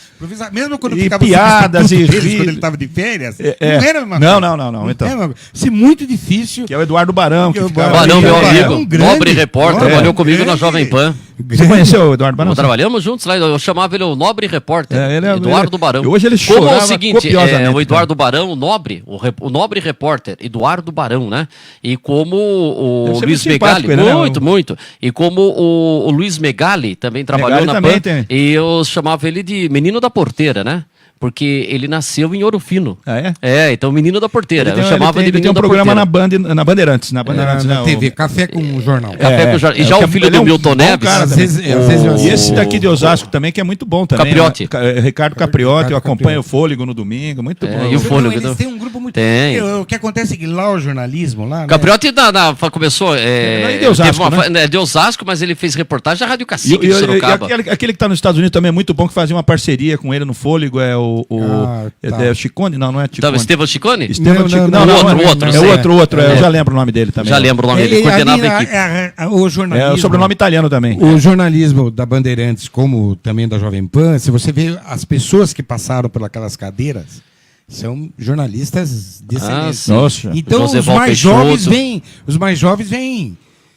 Mesmo quando E ficava piadas substituto e deles, ri- quando ele estava de férias, É. não era uma Não, então. Isso é muito difícil. Que é o Eduardo Barão. Que Que o ficava Barão, meu ali. amigo, um grande, nobre repórter, olha, trabalhou comigo na grande. Jovem Pan. Você conheceu o Eduardo Barão? Nós trabalhamos juntos lá, eu chamava ele o nobre repórter, Eduardo Barão. Hoje ele Como é o chorava seguinte, copiosamente, o Eduardo Barão, o nobre, o nobre repórter, Eduardo Barão, né? E como Deve o ser Luiz muito simpático Megali, ele, né? muito. E como o Luiz Megali também trabalhou Megali na também Pan. tem. E eu chamava ele de menino da porteira, né? Porque ele nasceu em Ouro Fino. Ah, é? Então menino da porteira. Ele Eu chamava ele de tem menino um da programa porteira. na Bandeirantes. Na Bandeirantes, Na né? TV, Café com o Jornal. Café com Jornal. E já o filho ele do um Milton bom Neves. cara Às também. vezes eu E esse assisto. daqui de Osasco também, que é muito bom também. Capriotti. Ricardo Capriotti, eu Ricardo acompanho o Capriotti. Fôlego no domingo, muito bom. e o Fôlego, Eles né? têm um grupo muito... Tem. O que acontece é que lá o jornalismo, lá, né? Capriotti começou. Ele é de Osasco, né? De Osasco, mas ele fez reportagem da Rádio E, Cacique e- de e Sorocaba. aquele que está nos Estados Unidos também é muito bom, que fazia uma parceria com ele no Fôlego, é tá. é o Chicone? Não é Chicone. Então, Estevam Chicone? Estevam Chicone. não, o outro, É outro, eu já lembro o nome dele também. Já lembro o nome dele, coordenava ali, a equipe. o jornalismo... É o sobrenome italiano também. O jornalismo da Bandeirantes, como também da Jovem Pan, se você vê as pessoas que passaram pelas cadeiras, são jornalistas de excelência. Nossa. Então José os Val mais Peixoto. jovens vêm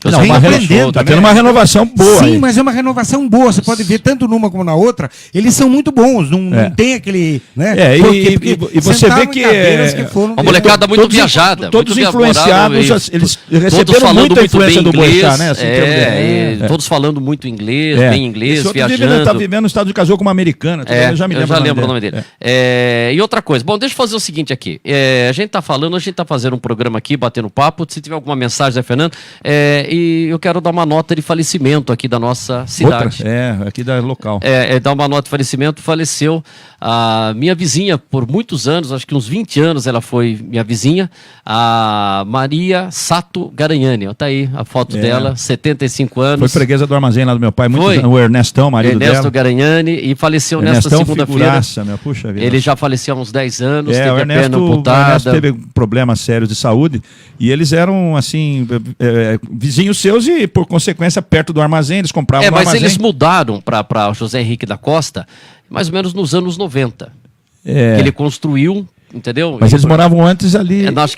José vêm Val aprendendo. Peixoto. Tá né? tendo uma renovação boa. Sim, aí. mas é uma renovação boa. Você pode ver tanto numa como na outra. Eles são muito bons. Não tem aquele. Né? É, Porque e você sentaram vê em que cadeiras é foram Uma molecada muito Todos- viajada. todos muito influenciados, moraram e- eles todos receberam falando muita muito bem influência do inglês. Boechat, né? Assim, em termos de- Todos falando muito inglês, É. bem inglês, Esse outro viajando. Tá vivendo nos Estados Unidos, casou com uma americana. É, eu já me eu lembro, já lembro o nome dele. E outra coisa, bom, deixa eu fazer o seguinte aqui. A gente tá fazendo um programa aqui, batendo papo. Se tiver alguma mensagem, Zé Fernando, e eu quero dar uma nota de falecimento aqui da nossa cidade. Outra? Aqui da local. Dar uma nota de falecimento, faleceu a minha vizinha por muitos anos, acho que uns 20 anos ela foi minha vizinha, a Maria Sato Garanhani. Tá aí a foto dela, 75 anos. Foi freguesa do armazém lá do meu pai, Foi. o Ernestão, marido Ernesto dela. Garanhani, e faleceu nesta Ernestão, segunda-feira. figuraça, meu, puxa vida. Ele já faleceu há uns 10 anos, o teve a perna Ernesto amputada. teve problemas sérios de saúde e eles eram, assim, vizinhos seus e, por consequência, perto do armazém, eles compravam no Mas armazém. eles mudaram para José Henrique da Costa mais ou menos nos anos 90. É, Que ele construiu, entendeu? mas eles moravam antes ali. Acho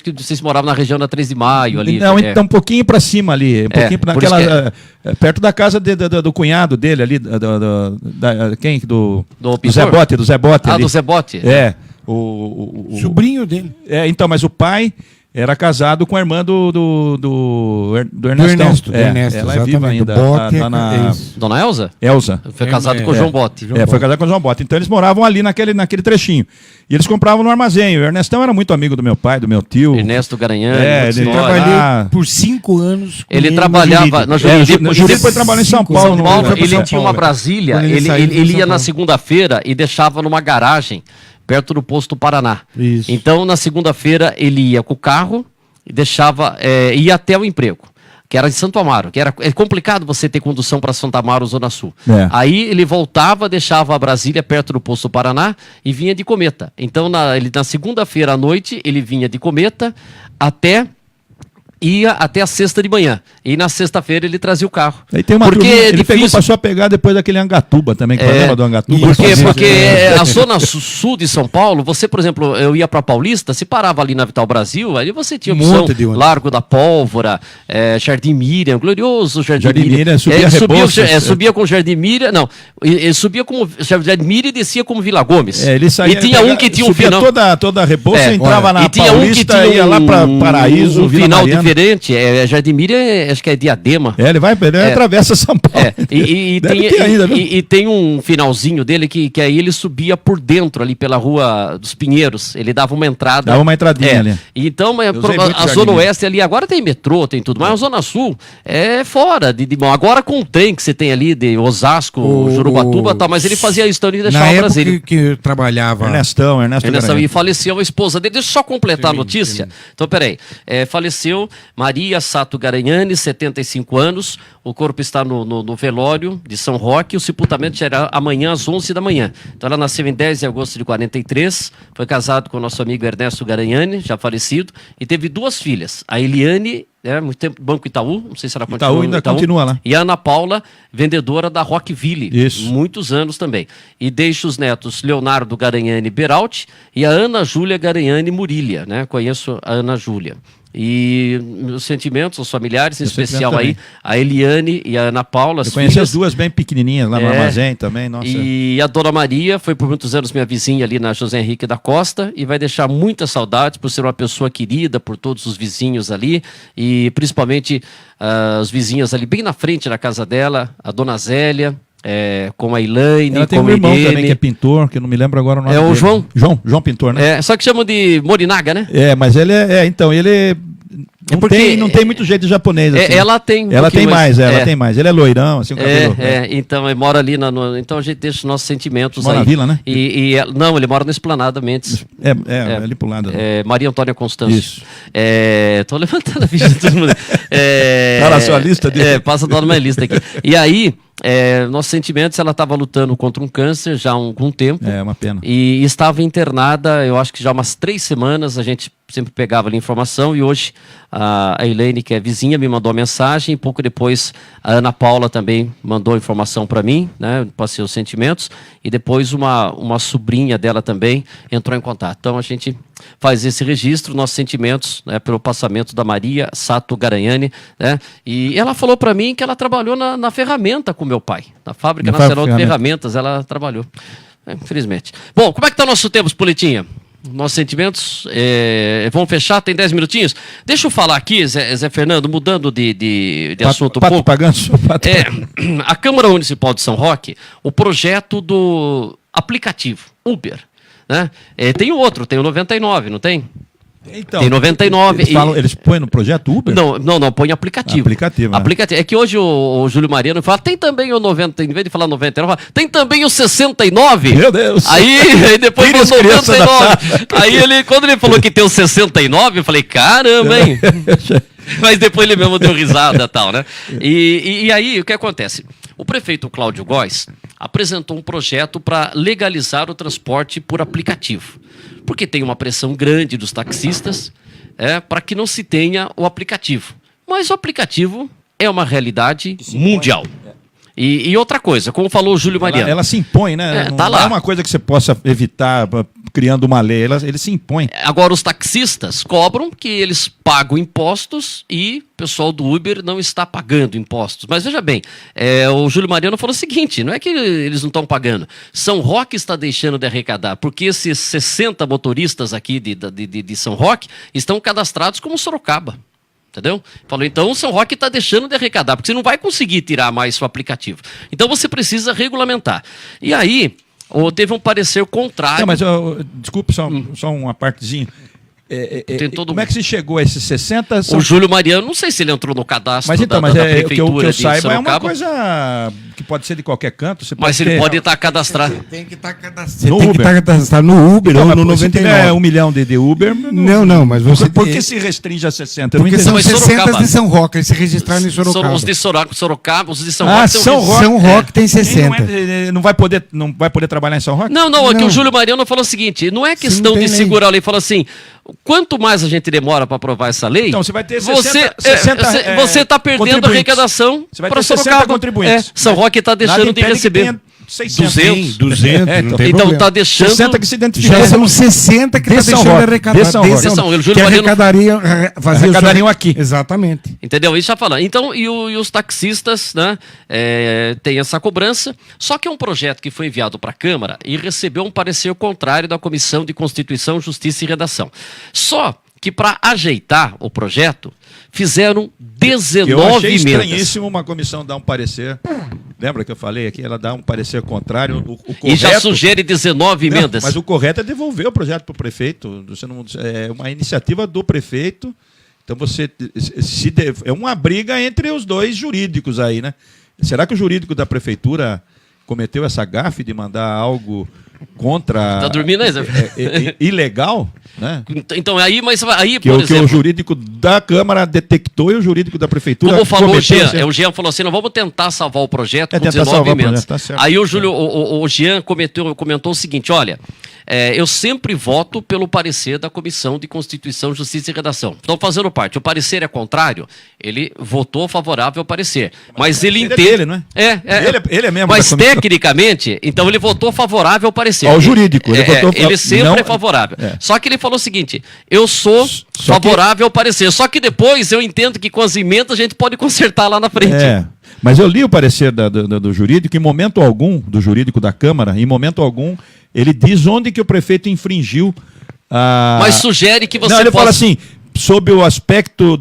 que vocês moravam na região da 3 de Maio ali. Não, então um pouquinho pra cima ali, um pouquinho por naquela, isso perto da casa do cunhado dele ali, quem? Do pintor? Zé Bote, do Zé Bote. ali. Do Zé Bote? É. Sobrinho dele. Então, mas o pai era casado com a irmã do Ernestão. Do Ernesto, ela é viva exatamente, ainda. do Bote, Dona isso. Dona Elza? Elza. Foi casado com o João Bote. Foi casado com o João Bota. Então eles moravam ali naquele trechinho. E eles compravam no armazém. O Ernestão era muito amigo do meu pai, do meu tio. Ernesto Garanhani. É, muita ele história. trabalhou Por 5 anos. com Ele no trabalhava Jurídico. na Jurídico. No Jurídico foi trabalhar em São Cinco, Paulo. São Paulo, foi pra ele São tinha Paulo. uma Brasília, Quando ele saiu de ele São ia na Paulo. segunda-feira e deixava numa garagem perto do posto Paraná. Isso. Então, na segunda-feira, ele ia com o carro e deixava, ia até o emprego, que era em Santo Amaro, é complicado você ter condução para Santo Amaro, Zona Sul. É. Aí ele voltava, deixava a Brasília perto do posto Paraná e vinha de Cometa. Então, na segunda-feira à noite, ele vinha de Cometa ia até a sexta de manhã. E na sexta-feira ele trazia o carro. Aí tem uma Porque turminha, é ele difícil. passou a pegar depois daquele Angatuba também, que lembra do Angatuba? Porque a zona sul de São Paulo, você, por exemplo, eu ia para Paulista, se parava ali na Vital Brasil, aí você tinha opção, monte de ônibus. Largo da Pólvora, Jardim Miriam, glorioso Jardim Jardim Miriam. Miriam, subia Ele Rebouças, subia com Jardim Miriam, não, ele subia como Jardim Miriam e descia como Vila Gomes. Ele saía, e tinha um que tinha um subia final... toda a Rebouça, entrava na e tinha um que Paulista, tinha ia lá para Paraíso, um Vila final Mariana. diferente, Jardim Miriam, acho que é Diadema. Ele atravessa São Paulo. E Deve ter ainda, viu? tem um finalzinho dele que aí ele subia por dentro ali pela Rua dos Pinheiros. Ele dava uma entrada. Dava uma entradinha ali. Então, usei muito a Jardim Zona Miriam. Oeste ali, agora tem metrô, tem tudo, mas a Zona Sul é fora de mão. Agora com o trem que você tem ali de Osasco, Jurubatuba e tal, mas ele fazia isso, então ele Na deixava época Brasília. que eu trabalhava... Ernesto E Garanhani. faleceu a esposa dele. Deixa eu só completar a notícia. Então, peraí. Faleceu Maria Sato Garanhani, 75 anos. O corpo está no velório de São Roque. O sepultamento será amanhã às 11 da manhã. Então ela nasceu em 10 de agosto de 43. Foi casado com o nosso amigo Ernesto Garanhani, já falecido. E teve 2 filhas. A Eliane, muito tempo, Banco Itaú. Não sei se ela continua. Itaú ainda continua lá. E a Ana Paula, vendedora da Rockville. Isso. Muitos anos também. E deixa os netos Leonardo Garanhani Beralti e a Ana Júlia Garanhani Murilha, né? Conheço a Ana Júlia. E meus sentimentos, os familiares, em especial aí, a Eliane e a Ana Paula. Eu conheci as 2 bem pequenininhas lá no armazém também, nossa. E a Dona Maria foi por muitos anos minha vizinha ali na José Henrique da Costa e vai deixar muita saudade por ser uma pessoa querida por todos os vizinhos ali e principalmente os vizinhos ali bem na frente da casa dela, a Dona Zélia. Com a Elaine, ela tem com um irmão Irene. também que é pintor, que eu não me lembro agora o nome É o dele. João? João Pintor, né? Só que chamam de Morinaga, né? Mas ele então, ele não, não tem muito jeito de japonês. Assim. Ela tem. Ela tem mais, ela tem mais. Ele é loirão, assim, o cabelo. Então, ele mora ali, então a gente deixa os nossos sentimentos mora aí. Na vila, né? Não, ele mora na Esplanada Mendes. Ali pro lado. Maria Antônia Constâncio. Isso. Tô levantando a ficha de todo mundo. Tá na sua lista dele? Passa na minha lista aqui. E aí, nossos sentimentos, ela estava lutando contra um câncer já há algum tempo. É uma pena. E estava internada, eu acho que já umas 3 semanas, a gente sempre pegava ali informação e hoje a Elaine, que é vizinha, me mandou uma mensagem e pouco depois a Ana Paula também mandou informação para mim, né, passei os sentimentos e depois uma sobrinha dela também entrou em contato. Então a gente faz esse registro, nossos sentimentos, né, pelo passamento da Maria Sato Garanhani, né, e ela falou para mim que ela trabalhou na ferramenta com meu pai, na Fábrica Nacional de Ferramentas, ela trabalhou, infelizmente. Bom, como é que está o nosso tempo, Politinha? Nossos sentimentos, vamos fechar, tem 10 minutinhos. Deixa eu falar aqui, Zé Fernando, mudando de assunto um pouco. Pagando, a Câmara Municipal de São Roque, o projeto do aplicativo Uber, né? Tem o outro, tem o 99, não tem? Então, tem 99. Eles põem no projeto Uber? Não, põe aplicativo. Aplicativo. É que hoje o Júlio Mariano fala, tem também o 90, em vez de falar 99, fala, tem também o 69. Meu Deus. Aí depois falou 99. Aí quando ele falou que tem o 69, eu falei, caramba, hein? Mas depois ele mesmo deu risada e tal, né? E aí, o que acontece? O prefeito Cláudio Góes apresentou um projeto para legalizar o transporte por aplicativo. Porque tem uma pressão grande dos taxistas para que não se tenha o aplicativo. Mas o aplicativo é uma realidade mundial. E outra coisa, como falou o Júlio Mariano. Ela se impõe, né? Tá lá. Não é uma coisa que você possa evitar criando uma lei, ele se impõe. Agora, os taxistas cobram que eles pagam impostos e o pessoal do Uber não está pagando impostos. Mas veja bem, o Júlio Mariano falou o seguinte, não é que eles não estão pagando. São Roque está deixando de arrecadar, porque esses 60 motoristas aqui de São Roque estão cadastrados como Sorocaba. Entendeu? Falou, então o São Roque está deixando de arrecadar, porque você não vai conseguir tirar mais seu aplicativo. Então você precisa regulamentar. E aí, teve um parecer contrário. Não, mas desculpe, só uma partezinha. Como é que se chegou a esses 60? O Júlio Mariano, não sei se ele entrou no cadastro da prefeitura o que eu saiba é uma Sorocaba. coisa que pode ser de qualquer canto. Mas ele pode estar cadastrado. Tem que estar cadastrado no Uber ou no 99. Se tiver 1 milhão de Uber... Não, mas você... Por que se restringe a 60? Porque são 60 Sorocaba. de São Roque, eles se registraram em Sorocaba. Os de Sorocaba, os de São Roque... São Roque tem 60. Não vai poder trabalhar em São Roque? Não, é que o Júlio Mariano falou o seguinte, não é questão de segurar a lei, falou assim... Quanto mais a gente demora para aprovar essa lei, então, você vai ter você está perdendo a arrecadação para Sorocaba. Contribuintes. São Roque está deixando de receber 600. 200, não tem então está deixando... 60 que se identificam. Já são 60 que está deixando de arrecadar. Que arrecadariam aqui. Exatamente. Entendeu? Isso já falando. Então, e os taxistas, né, têm essa cobrança, só que é um projeto que foi enviado para a Câmara e recebeu um parecer contrário da Comissão de Constituição, Justiça e Redação. Só que para ajeitar o projeto, fizeram 19 Eu achei emendas. estranhíssimo uma comissão dar um parecer. Lembra que eu falei aqui? Ela dá um parecer contrário. O correto, e já sugere 19 emendas. Mas o correto é devolver o projeto para o prefeito. É uma iniciativa do prefeito. Então é uma briga entre os dois jurídicos aí, né? Será que o jurídico da prefeitura cometeu essa gafe de mandar algo contra... Tá dormindo aí, Zé? Ilegal, né? Então, aí, mas aí, Que, por que exemplo... o jurídico da Câmara detectou e o jurídico da Prefeitura... Como falou o Jean, cometeu o Jean falou assim, não vamos tentar salvar o projeto com tentar 19 salvar o emendas. projeto, tá certo. Aí o Júlio, o Jean comentou o seguinte, olha, eu sempre voto pelo parecer da Comissão de Constituição, Justiça e Redação. Estão fazendo parte. O parecer é contrário, ele votou favorável ao parecer. Mas ele entende... É dele, não é? Ele é mesmo Mas da comissão. tecnicamente, então ele votou favorável ao parecer. Ao jurídico. Ele sempre não, é favorável. é. Só que ele falou o seguinte, eu sou favorável ao parecer. Só que depois eu entendo que com as emendas a gente pode consertar lá na frente. Mas eu li o parecer do jurídico, em momento algum, do jurídico da Câmara, em momento algum, ele diz onde que o prefeito infringiu a... Mas sugere que você Não, ele possa... fala assim, sob o aspecto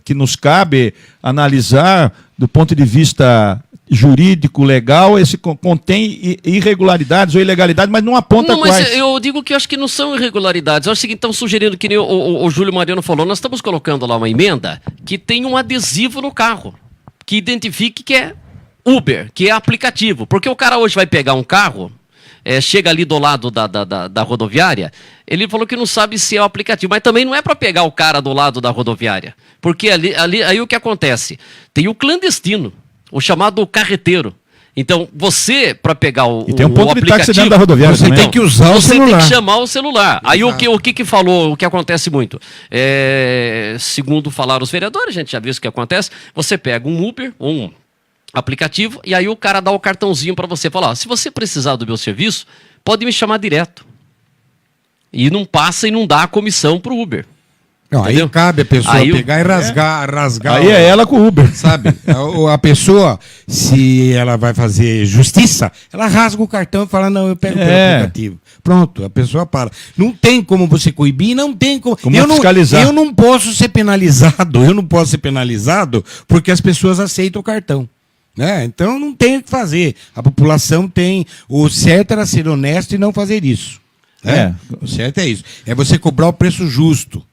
que nos cabe analisar do ponto de vista jurídico, legal, esse contém irregularidades ou ilegalidades, mas não aponta Não, mas quais. eu digo que eu acho que não são irregularidades. Eu acho que estão sugerindo, que nem o Júlio Mariano falou, nós estamos colocando lá uma emenda que tem um adesivo no carro, que identifique que é Uber, que é aplicativo. Porque o cara hoje vai pegar um carro, chega ali do lado da rodoviária, ele falou que não sabe se é o aplicativo, mas também não é para pegar o cara do lado da rodoviária. Porque aí o que acontece? Tem o clandestino, o chamado carreteiro. Então, você, para pegar E tem um ponto de táxi dentro da rodoviária você também. tem que usar o você celular. tem que chamar o celular. Aí Exato. o que falou, o que acontece muito? Segundo falaram os vereadores, a gente já viu isso que acontece, você pega um Uber, um aplicativo, e aí o cara dá o cartãozinho para você, falar, se você precisar do meu serviço, pode me chamar direto. E não passa e não dá a comissão pro Uber. Não, aí Entendeu? cabe a pessoa Aí pegar e rasgar. Aí é ela com o Uber. Sabe? A pessoa, se ela vai fazer justiça, ela rasga o cartão e fala, não, eu pego pelo aplicativo. Pronto, a pessoa para. Não tem como você coibir, não tem como fiscalizar. Eu não posso ser penalizado porque as pessoas aceitam o cartão. Né? Então não tem o que fazer. A população tem. O certo era ser honesto e não fazer isso. Né? O certo é isso. É você cobrar o preço justo.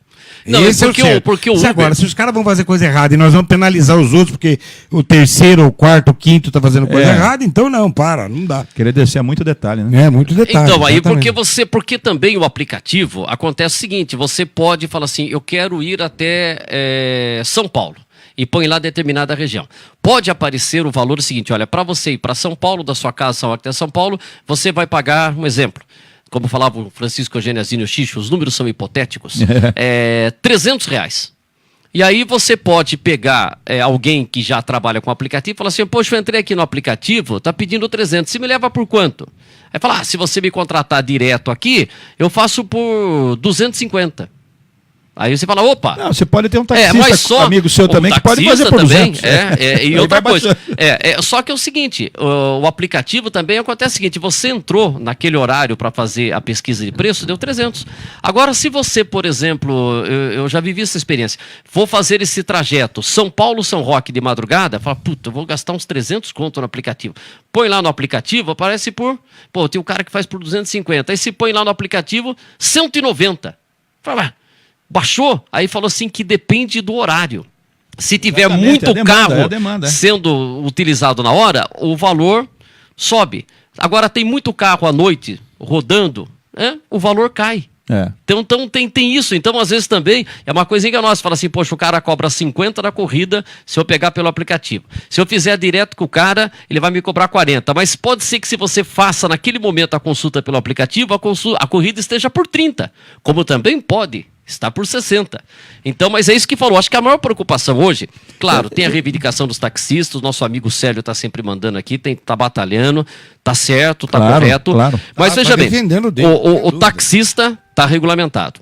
Não, Esse porque é o certo. porque o Uber... Agora, se os caras vão fazer coisa errada e nós vamos penalizar os outros porque o terceiro, o quarto, o quinto tá fazendo coisa errada, então não dá. Querer descer é muito detalhe, né? É, muito detalhe. Então, aí exatamente. porque também o aplicativo acontece o seguinte, você pode falar assim, eu quero ir até São Paulo e põe lá determinada região. Pode aparecer o valor seguinte, olha, para você ir para São Paulo, da sua casa até São Paulo, você vai pagar, um exemplo, como falava o Francisco Eugênio Xixo, os números são hipotéticos, R$300. E aí você pode pegar alguém que já trabalha com o aplicativo e falar assim, poxa, eu entrei aqui no aplicativo, tá pedindo 300, você me leva por quanto? Aí fala, se você me contratar direto aqui, eu faço por 250. Aí você fala, opa... Não, você pode ter um taxista, mas só amigo seu também, que pode fazer por também, 200. E outra coisa, só que é o seguinte, o aplicativo também acontece o seguinte, você entrou naquele horário para fazer a pesquisa de preço, deu 300. Agora, se você, por exemplo, eu já vivi essa experiência, vou fazer esse trajeto São Paulo-São Roque de madrugada, fala, puta, eu vou gastar uns 300 conto no aplicativo. Põe lá no aplicativo, aparece por... Pô, tem um cara que faz por 250. Aí se põe lá no aplicativo, 190. Fala, baixou, aí falou assim que depende do horário. Se tiver Exatamente, muito carro demanda. sendo utilizado na hora, o valor sobe. Agora tem muito carro à noite rodando, o valor cai. Então tem isso. Então, às vezes também, é uma coisinha que nós fala assim, poxa, o cara cobra 50 na corrida se eu pegar pelo aplicativo. Se eu fizer direto com o cara, ele vai me cobrar 40. Mas pode ser que se você faça naquele momento a consulta pelo aplicativo, a corrida esteja por 30. Como também pode estar por 60. Então, mas é isso que falou. Acho que a maior preocupação hoje, claro, tem a reivindicação dos taxistas, o nosso amigo Célio está sempre mandando aqui, tá batalhando, tá certo, tá correto. Claro. Mas veja bem, dele, o taxista está regulamentado.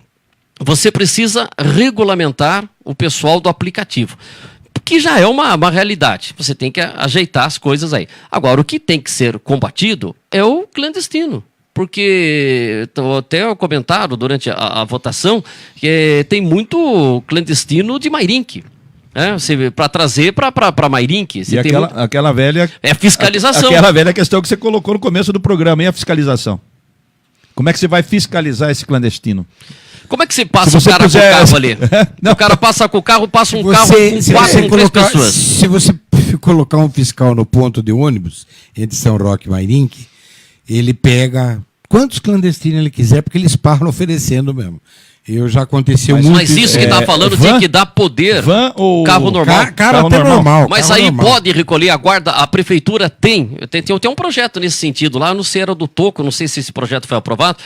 Você precisa regulamentar o pessoal do aplicativo, que já é uma realidade. Você tem que ajeitar as coisas aí. Agora, o que tem que ser combatido é o clandestino. Porque até comentaram durante a votação que tem muito clandestino de Mairink. Para trazer para Mairink. E aquela velha... É fiscalização. Aquela velha questão que você colocou no começo do programa, e a fiscalização? Como é que você vai fiscalizar esse clandestino? Como é que você passa o cara com o carro ali? O cara passa com o carro, passa um carro com 4 ou 3 pessoas. Se você colocar um fiscal no ponto de ônibus, entre São Roque e Mairink, ele pega quantos clandestinos ele quiser, porque eles param oferecendo mesmo. Já aconteceu muito. Mas isso que tá falando tinha que dar poder. Van ou carro normal? Carro até normal. Mas carro aí normal. pode recolher a guarda, a prefeitura tem um projeto nesse sentido, lá no Ceará do Toco, não sei se esse projeto foi aprovado,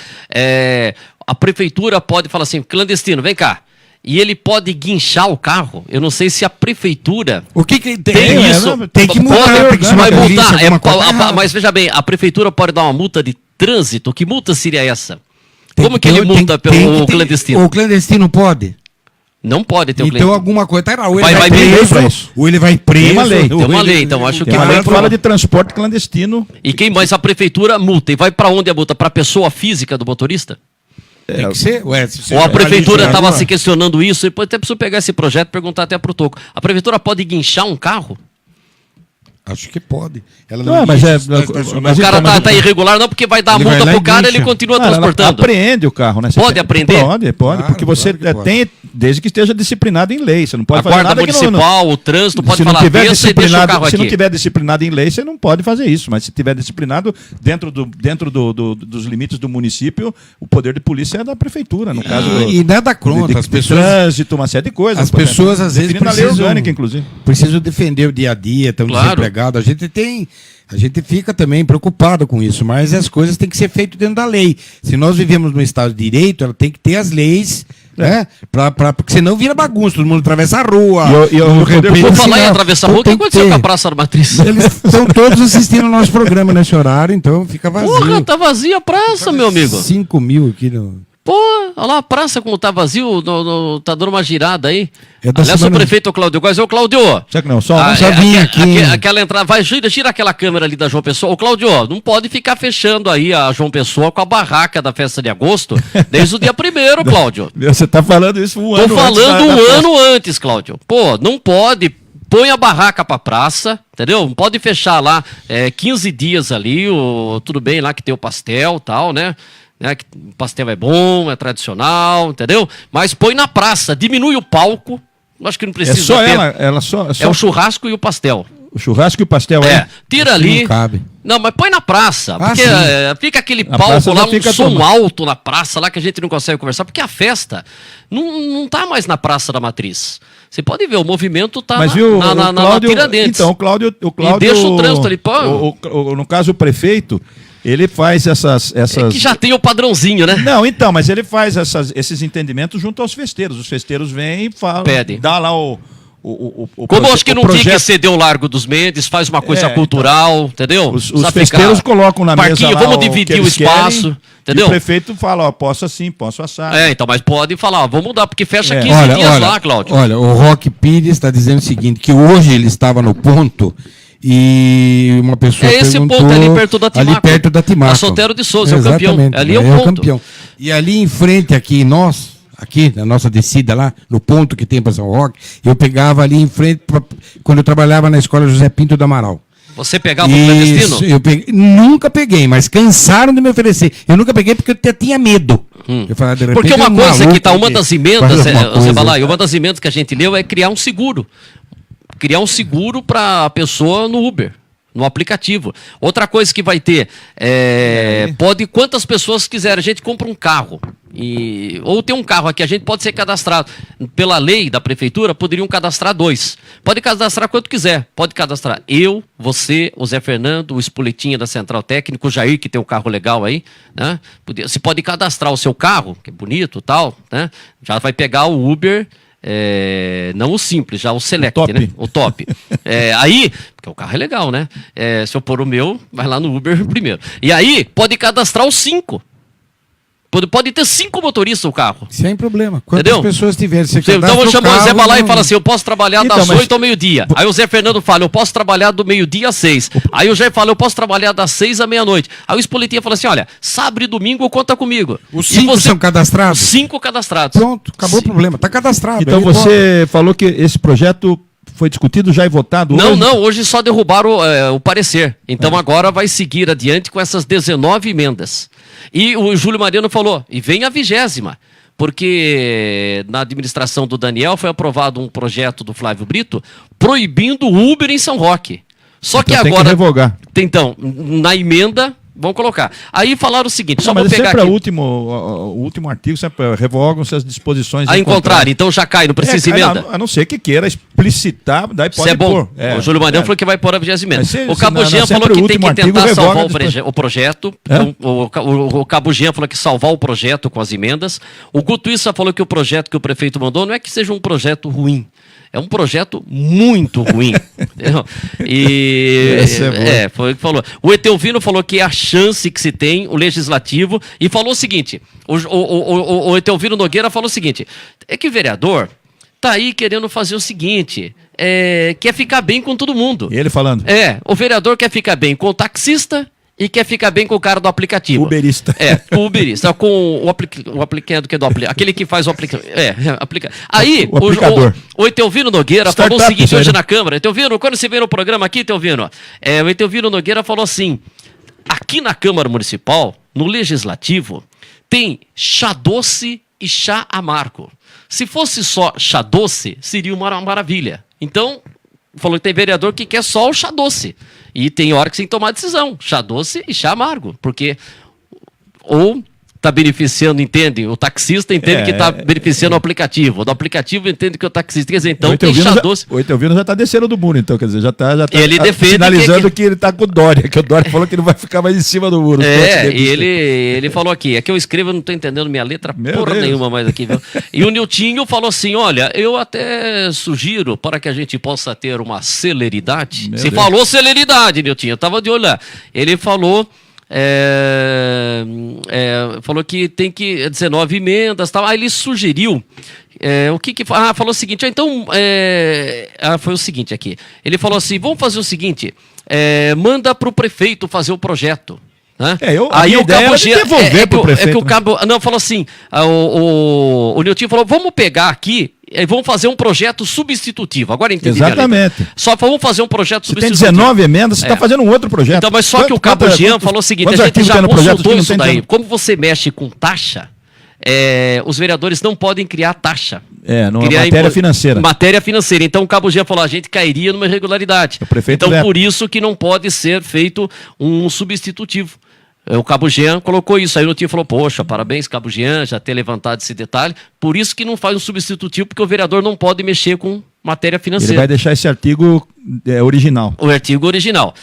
a prefeitura pode falar assim, clandestino, vem cá, e ele pode guinchar o carro, eu não sei se a prefeitura o que tem isso, tem que multar, pode, se vai polícia, multar, mas veja bem, a prefeitura pode dar uma multa de trânsito, que multa seria essa? Como que ele multa pelo clandestino? O clandestino pode? Não pode ter o Então clandestino. alguma coisa tá errada. Ou ele Vai preso, ou ele vai preso. Tem uma lei. Tem uma lei, então acho que Tem uma lei vai que fala de transporte clandestino. E quem mais? A prefeitura multa. E vai para onde a multa? Para a pessoa física do motorista? Tem que ser. Ou a prefeitura estava se questionando isso, e pode até preciso pegar esse projeto e perguntar até para o Toco. A prefeitura pode guinchar um carro? Acho que pode. Ela Não, mas O cara tá irregular, não, porque vai dar a Ele vai multa lá pro e cara, guincha. ele continua Ela transportando. apreende o carro, né? Pode apreender? Pode, Claro, porque você claro que tem, desde que esteja disciplinado em lei. Você não pode A fazer guarda nada que municipal, o trânsito, pode se não falar, tiver pensa e deixa o carro se não aqui. tiver disciplinado em lei, você não pode fazer isso. Mas se tiver disciplinado dentro dos limites do município, o poder de polícia é da prefeitura, no caso e nada contra. de As pessoas, trânsito, uma série de coisas. as pessoas às vezes definindo a lei precisam, orgânica, inclusive. precisam defender o dia a dia, estão Claro. desempregados. A gente fica também preocupado com isso, mas as coisas têm que ser feitas dentro da lei. Se nós vivemos num Estado de Direito, ela tem que ter as leis, né? Porque senão vira bagunça, todo mundo atravessa a rua. Vou falar em atravessar a rua, o que aconteceu com a Praça da Matriz? Eles estão todos assistindo o nosso programa nesse horário, então fica vazio. Porra, tá vazia a praça, meu amigo. 5 mil aqui no... Pô, olha lá a praça como tá vazio, tá dando uma girada aí. É da Aliás, o semana- prefeito Cláudio Góes, ô Cláudio, Será que não? Só só vim aqui. aquela entrada, gira aquela câmera ali da João Pessoa. Ô Cláudio, não pode ficar fechando aí a João Pessoa com a barraca da festa de agosto, desde o dia 1º, Cláudio. Você está falando isso Tô falando um ano antes, Cláudio. Pô, não pode. Põe a barraca pra praça, entendeu? Não pode fechar lá 15 dias ali, tudo bem lá que tem o pastel e tal, né? Que o pastel é bom, é tradicional, entendeu? Mas põe na praça, diminui o palco. Acho que não É precisa só ter. ela só É o churrasco e o pastel. o churrasco e o pastel Tira Acho que ali. não cabe. Não, mas põe na praça. Porque sim. fica aquele Na palco praça lá, já um fica som tomando. alto na praça lá que a gente não consegue conversar. Porque a festa não tá mais na Praça da Matriz. Você pode ver, o movimento tá Mas viu, na Cláudio, Tiradentes. então, o Cláudio, E deixa o trânsito ali, pô. no caso, o prefeito, ele faz essas... É que já tem o padrãozinho, né? Não, então, mas ele faz esses entendimentos junto aos festeiros. Os festeiros vêm e falam, Pedem. dá lá o Como eu acho que o não tinha que projeto. ceder o Largo dos Mendes, faz uma coisa É, cultural, entendeu? Os Precisa festeiros ficar- colocam na Parquinho, mesa lá vamos o que dividir o eles espaço, querem, entendeu? E o prefeito fala, ó, posso assim, posso assar. Então, mas pode falar, ó, vamos mudar, porque fecha 15 Olha, dias lá, Cláudio. olha, o Roque Pires está dizendo o seguinte, que hoje ele estava no ponto e uma pessoa É esse perguntou... ponto, ali perto da Timaco. Ali perto da Timaco. A Sotero de Souza, é o campeão. Exatamente, Ali é o ponto. E ali em frente, aqui na nossa descida lá, no ponto que tem para São Roque, eu pegava ali em frente, quando eu trabalhava na escola José Pinto do Amaral. Você pegava o clandestino? Isso, nunca peguei, mas cansaram de me oferecer. Eu nunca peguei porque eu até tinha medo. Eu falava, de repente, Porque uma um coisa maluco que tá, uma das emendas, faz alguma coisa. Zé Balai, uma das emendas que a gente leu é criar um seguro. Criar um seguro para a pessoa no Uber, no aplicativo. Outra coisa que vai ter, pode quantas pessoas quiserem, a gente compra um carro. Ou tem um carro aqui, a gente pode ser cadastrado. Pela lei da prefeitura, poderiam cadastrar 2. Pode cadastrar quanto quiser. Pode cadastrar eu, você, o Zé Fernando, o Espoletinha da Central Técnico, o Jair, que tem um carro legal aí. Né? Você pode cadastrar o seu carro, que é bonito e tal. Né? Já vai pegar o Uber... não o simples, já o select, O top. né? O top. Aí, porque o carro é legal, né? Se eu pôr o meu, vai lá no Uber primeiro. E aí, pode cadastrar os 5. Pode ter 5 motoristas o carro. Sem problema. Quantas Entendeu? pessoas tiverem, você Então cadastra eu chamo o Zé carro, Balai e não- fala assim: eu posso trabalhar Então, das mas- 8 ao meio-dia. Aí o Zé Fernando fala: eu posso trabalhar do meio-dia às 6. Aí o Jair fala: eu posso trabalhar das 6 à meia-noite. Aí o Espoletinha fala assim: olha, sábado e domingo conta comigo. Os E 5 são cadastrados? 5 cadastrados. Pronto, acabou o problema. Está cadastrado. Então Aí você falou que esse projeto foi discutido já e votado Não, hoje? não, hoje só derrubaram o parecer. Então agora vai seguir adiante com essas 19 emendas. E o Júlio Mariano falou, e vem a 20ª. porque na administração do Daniel foi aprovado um projeto do Flávio Brito proibindo o Uber em São Roque. Só Então que tem agora... que revogar. Então, na emenda, vão colocar. Aí falaram o seguinte, só Não, mas vou pegar sempre aqui. o último artigo, sempre revogam-se as disposições A encontrar, então já cai, não precisa emenda. A não ser que queira explicitar, daí Isso pode é bom. pôr. O Júlio Mariano falou que vai pôr a 20ª emenda. Mas O Cabo Jean falou sempre que o tem último que artigo tentar salvar revoga depois. o projeto. Hã? Então, o Cabo Jean falou que salvar o projeto com as emendas. O Guto Issa falou que o projeto que o prefeito mandou não é que seja um projeto ruim. É um projeto muito ruim. Entendeu? E foi o que falou. O Etelvino falou que é a chance que se tem, o legislativo, e falou o seguinte: o Etelvino Nogueira falou o seguinte: é que o vereador tá aí querendo fazer o seguinte, quer ficar bem com todo mundo. E ele falando. O vereador quer ficar bem com o taxista e quer ficar bem com o cara do aplicativo. Uberista. Com o Uberista, com o aplicante do aplicativo. Aquele que faz o aplicativo. Aí, o aplicador. o Etelvino Nogueira Startup, falou o seguinte hoje né? na Câmara. Etelvino, quando você veio no programa aqui, Etelvino, o Etelvino Nogueira falou assim: aqui na Câmara Municipal, no Legislativo, tem chá doce e chá amargo. Se fosse só chá doce, seria uma maravilha. Então, falou que tem vereador que quer só o chá doce. E tem hora que você tem que tomar decisão. Chá doce e chá amargo. Porque ou está beneficiando, entende? O taxista entende que está beneficiando o aplicativo. O do aplicativo entende que o taxista. Quer dizer, então tem chá doce. O Etelvino já está descendo do muro, então, quer dizer, já tá Ele defende sinalizando que ele está com o Dória, que o Dória falou que ele vai ficar mais em cima do muro. E ele falou aqui, é que eu escrevo, eu não estou entendendo minha letra nenhuma mais aqui, viu? E o Niltinho falou assim, olha, eu até sugiro para que a gente possa ter uma celeridade. Você falou celeridade, Niltinho, eu estava de olho lá. Ele falou... falou que tem que 19 emendas, tal. Aí ele sugeriu falou o seguinte, foi o seguinte aqui. Ele falou assim, vamos fazer o seguinte, manda para o prefeito fazer o projeto. Né? Aí o Cabo Jean devolver pro prefeito. O Cabo, não, falou assim, o Niltinho falou, vamos pegar aqui e vamos fazer um projeto substitutivo. Agora entendi. Exatamente. Só vamos fazer um projeto substitutivo. Tem 19 emendas, você está fazendo um outro projeto. Então, mas só que o Cabo Jean falou o seguinte, a gente já consultou isso daí. Como você mexe com taxa, os vereadores não podem criar taxa. Matéria financeira. Matéria financeira. Então o Cabo Jean falou, a gente cairia numa irregularidade. Então por isso que não pode ser feito um substitutivo. O Cabo Jean colocou isso, aí o Niltinho falou, poxa, parabéns Cabo Jean, já ter levantado esse detalhe, por isso que não faz um substitutivo, porque o vereador não pode mexer com matéria financeira. Ele vai deixar esse artigo original. O artigo original.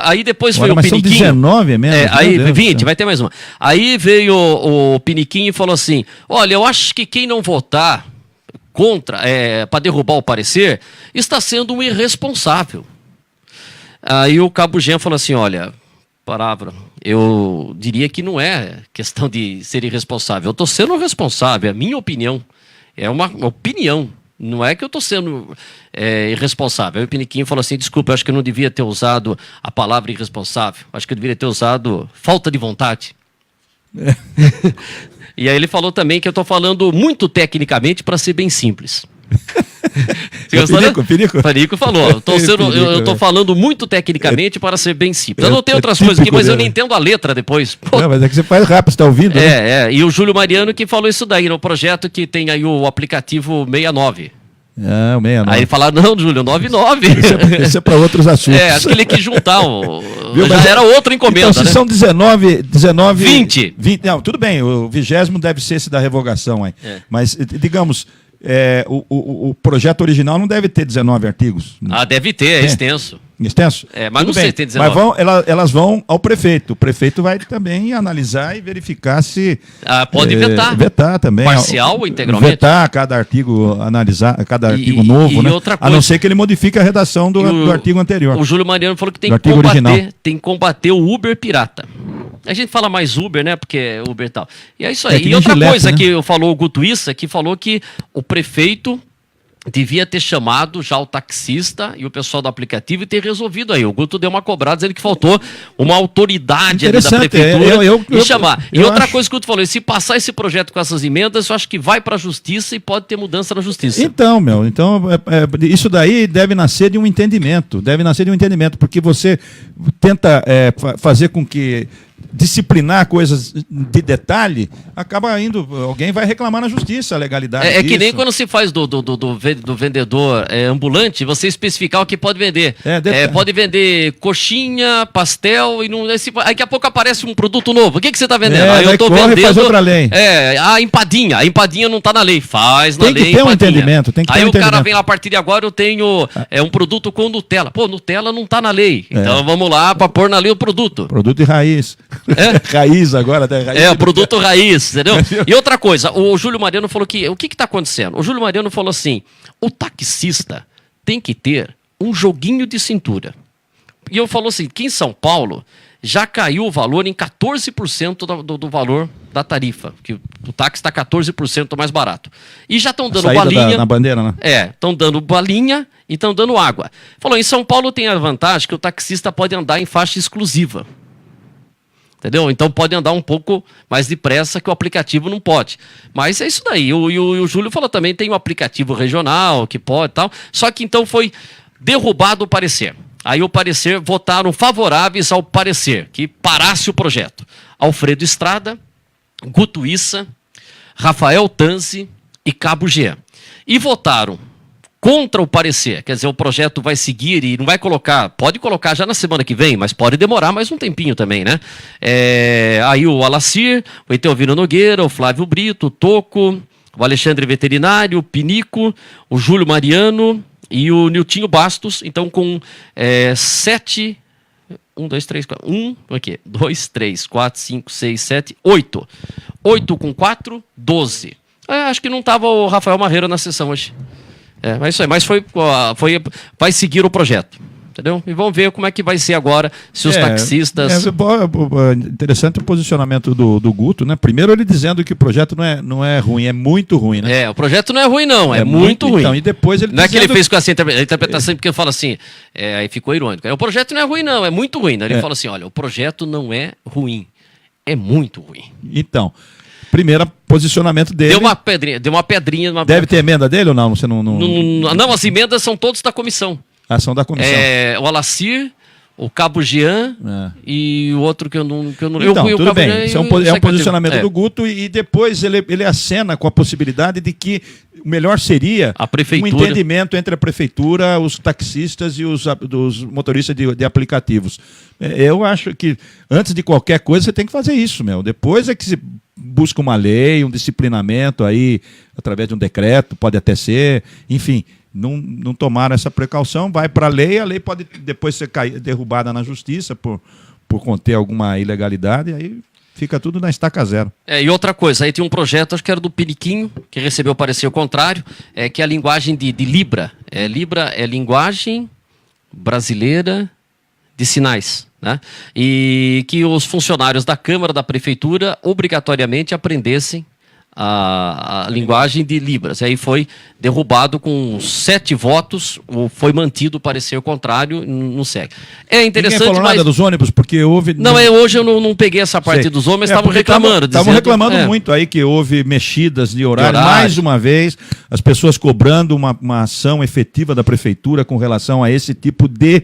Aí depois foi o Piniquinho. São 19 emendas? Aí 20, vai ter mais uma. Aí veio o Piniquinho e falou assim, olha, eu acho que quem não votar contra, para derrubar o parecer, está sendo um irresponsável. Aí o Cabo Jean falou assim, olha... eu diria que não é questão de ser irresponsável. Eu estou sendo responsável, é a minha opinião. É uma opinião. Não é que eu estou sendo irresponsável. Aí o Piniquinho falou assim, desculpa, eu acho que eu não devia ter usado a palavra irresponsável. Acho que eu deveria ter usado falta de vontade. E aí ele falou também que eu estou falando muito tecnicamente para ser bem simples. Pinico falou, eu estou falando muito tecnicamente para ser bem simples. Eu não tenho outras coisas aqui, mas eu nem entendo a letra depois. Não, mas é que você faz rápido, você está ouvindo? E o Júlio Mariano que falou isso daí, no projeto que tem aí o aplicativo 69. O 69. Aí falaram, não, Júlio, 99. Isso é para outros assuntos. Acho que ele quis juntar. Já era outra encomenda. Então, se são 19. 20. Não, tudo bem, o 20º deve ser esse da revogação aí. Mas, digamos. O projeto original não deve ter 19 artigos. Deve ter, é extenso. Extenso? Mas não sei se tem 19. Mas elas vão ao prefeito. O prefeito vai também analisar e verificar se... pode vetar. Vetar também. Parcial ou integralmente? Vetar cada artigo, analisar cada artigo novo, né? Outra coisa, a não ser que ele modifique a redação do artigo anterior. O Júlio Mariano falou que tem que combater o Uber pirata. A gente fala mais Uber, né? Porque é Uber e tal. E é isso aí. E outra coisa, né? Que falou o Guto Issa, que falou que o prefeito devia ter chamado já o taxista e o pessoal do aplicativo e ter resolvido aí. O Guto deu uma cobrada dizendo que faltou uma autoridade ali da prefeitura e chamar. E outra coisa que o Guto falou, se passar esse projeto com essas emendas, eu acho que vai para a justiça e pode ter mudança na justiça. Então, isso daí deve nascer de um entendimento. Porque você tenta fazer com que disciplinar coisas de detalhe, acaba indo, alguém vai reclamar na justiça a legalidade É que disso. nem quando se faz do vendedor ambulante, você especificar o que pode vender. Pode vender coxinha, pastel, e não, daqui a pouco aparece um produto novo. O que você está vendendo? Aí eu estou vendendo. Faz outra lei. A empadinha. A empadinha não está na lei. Faz na lei. Tem que ter um entendimento. Aí o cara vem lá, a partir de agora eu tenho um produto com Nutella. Pô, Nutella não está na lei. Então vamos lá para pôr na lei o produto. Produto de raiz. Raiz agora, né? Raiz produto raiz, entendeu? E outra coisa, o Júlio Mariano falou que, o que está acontecendo? O Júlio Mariano falou assim, o taxista tem que ter um joguinho de cintura. E eu falo assim, que em São Paulo já caiu o valor em 14% do valor da tarifa, que o táxi está 14% mais barato. E já estão dando balinha. Na bandeira, né? Estão dando balinha e estão dando água. Falou, em São Paulo tem a vantagem que o taxista pode andar em faixa exclusiva. Entendeu? Então pode andar um pouco mais depressa que o aplicativo não pode. Mas é isso daí. E o Júlio falou também, tem um aplicativo regional que pode e tal. Só que então foi derrubado o parecer. Aí o parecer, votaram favoráveis ao parecer, que parasse o projeto. Alfredo Estrada, Guto Issa, Rafael Tanzi e Cabo Jean. E votaram contra o parecer, quer dizer, o projeto vai seguir e não vai colocar, pode colocar já na semana que vem, mas pode demorar mais um tempinho também, né? Aí o Alacir, o Eteovino Nogueira, o Flávio Brito, o Toco, o Alexandre Veterinário, o Pinico, o Júlio Mariano e o Niltinho Bastos, então com 7... 1, 2, 3, 4. 1, aqui. 2, 3, 4, 5, 6, 7, 8. 8 com 4, 12. Acho que não estava o Rafael Marreiro na sessão hoje. Mas isso aí, mas vai seguir o projeto, entendeu? E vamos ver como é que vai ser agora, se os taxistas... Interessante o posicionamento do Guto, né? Primeiro ele dizendo que o projeto não é ruim, é muito ruim, né? O projeto não é ruim não, é muito ruim. Então, e depois ele não dizendo... é que ele fez com essa interpretação, porque ele fala assim, aí ficou irônico, o projeto não é ruim não, é muito ruim. Ele fala assim, olha, o projeto não é ruim, é muito ruim. Então... Primeiro posicionamento dele. Deu uma pedrinha. Deve ter emenda dele ou não? Você não... Não, as emendas são todos da comissão. São da comissão. O Alacir, o Cabo Jean e o outro que eu não lembro. Então, tudo bem. Isso é um posicionamento do Guto e depois ele acena com a possibilidade de que o melhor seria um entendimento entre a prefeitura, os taxistas e os motoristas de aplicativos. Eu acho que antes de qualquer coisa você tem que fazer isso, meu. Depois é que se busca uma lei, um disciplinamento aí, através de um decreto, pode até ser, enfim, não tomaram essa precaução, vai para a lei pode depois ser derrubada na justiça por conter alguma ilegalidade, aí fica tudo na estaca zero. E outra coisa, aí tem um projeto, acho que era do Piniquinho, que recebeu parecer contrário, que é a linguagem de Libra. Libra é linguagem brasileira de sinais, né? E que os funcionários da Câmara, da Prefeitura, obrigatoriamente aprendessem a linguagem de Libras. Aí foi derrubado com 7 votos, foi mantido o parecer contrário, não segue. É interessante, ninguém falou nada dos ônibus, porque houve... hoje eu não peguei essa parte dos ônibus, estavam reclamando. Estavam reclamando muito aí que houve mexidas de horário. Mais uma vez, as pessoas cobrando uma ação efetiva da Prefeitura com relação a esse tipo de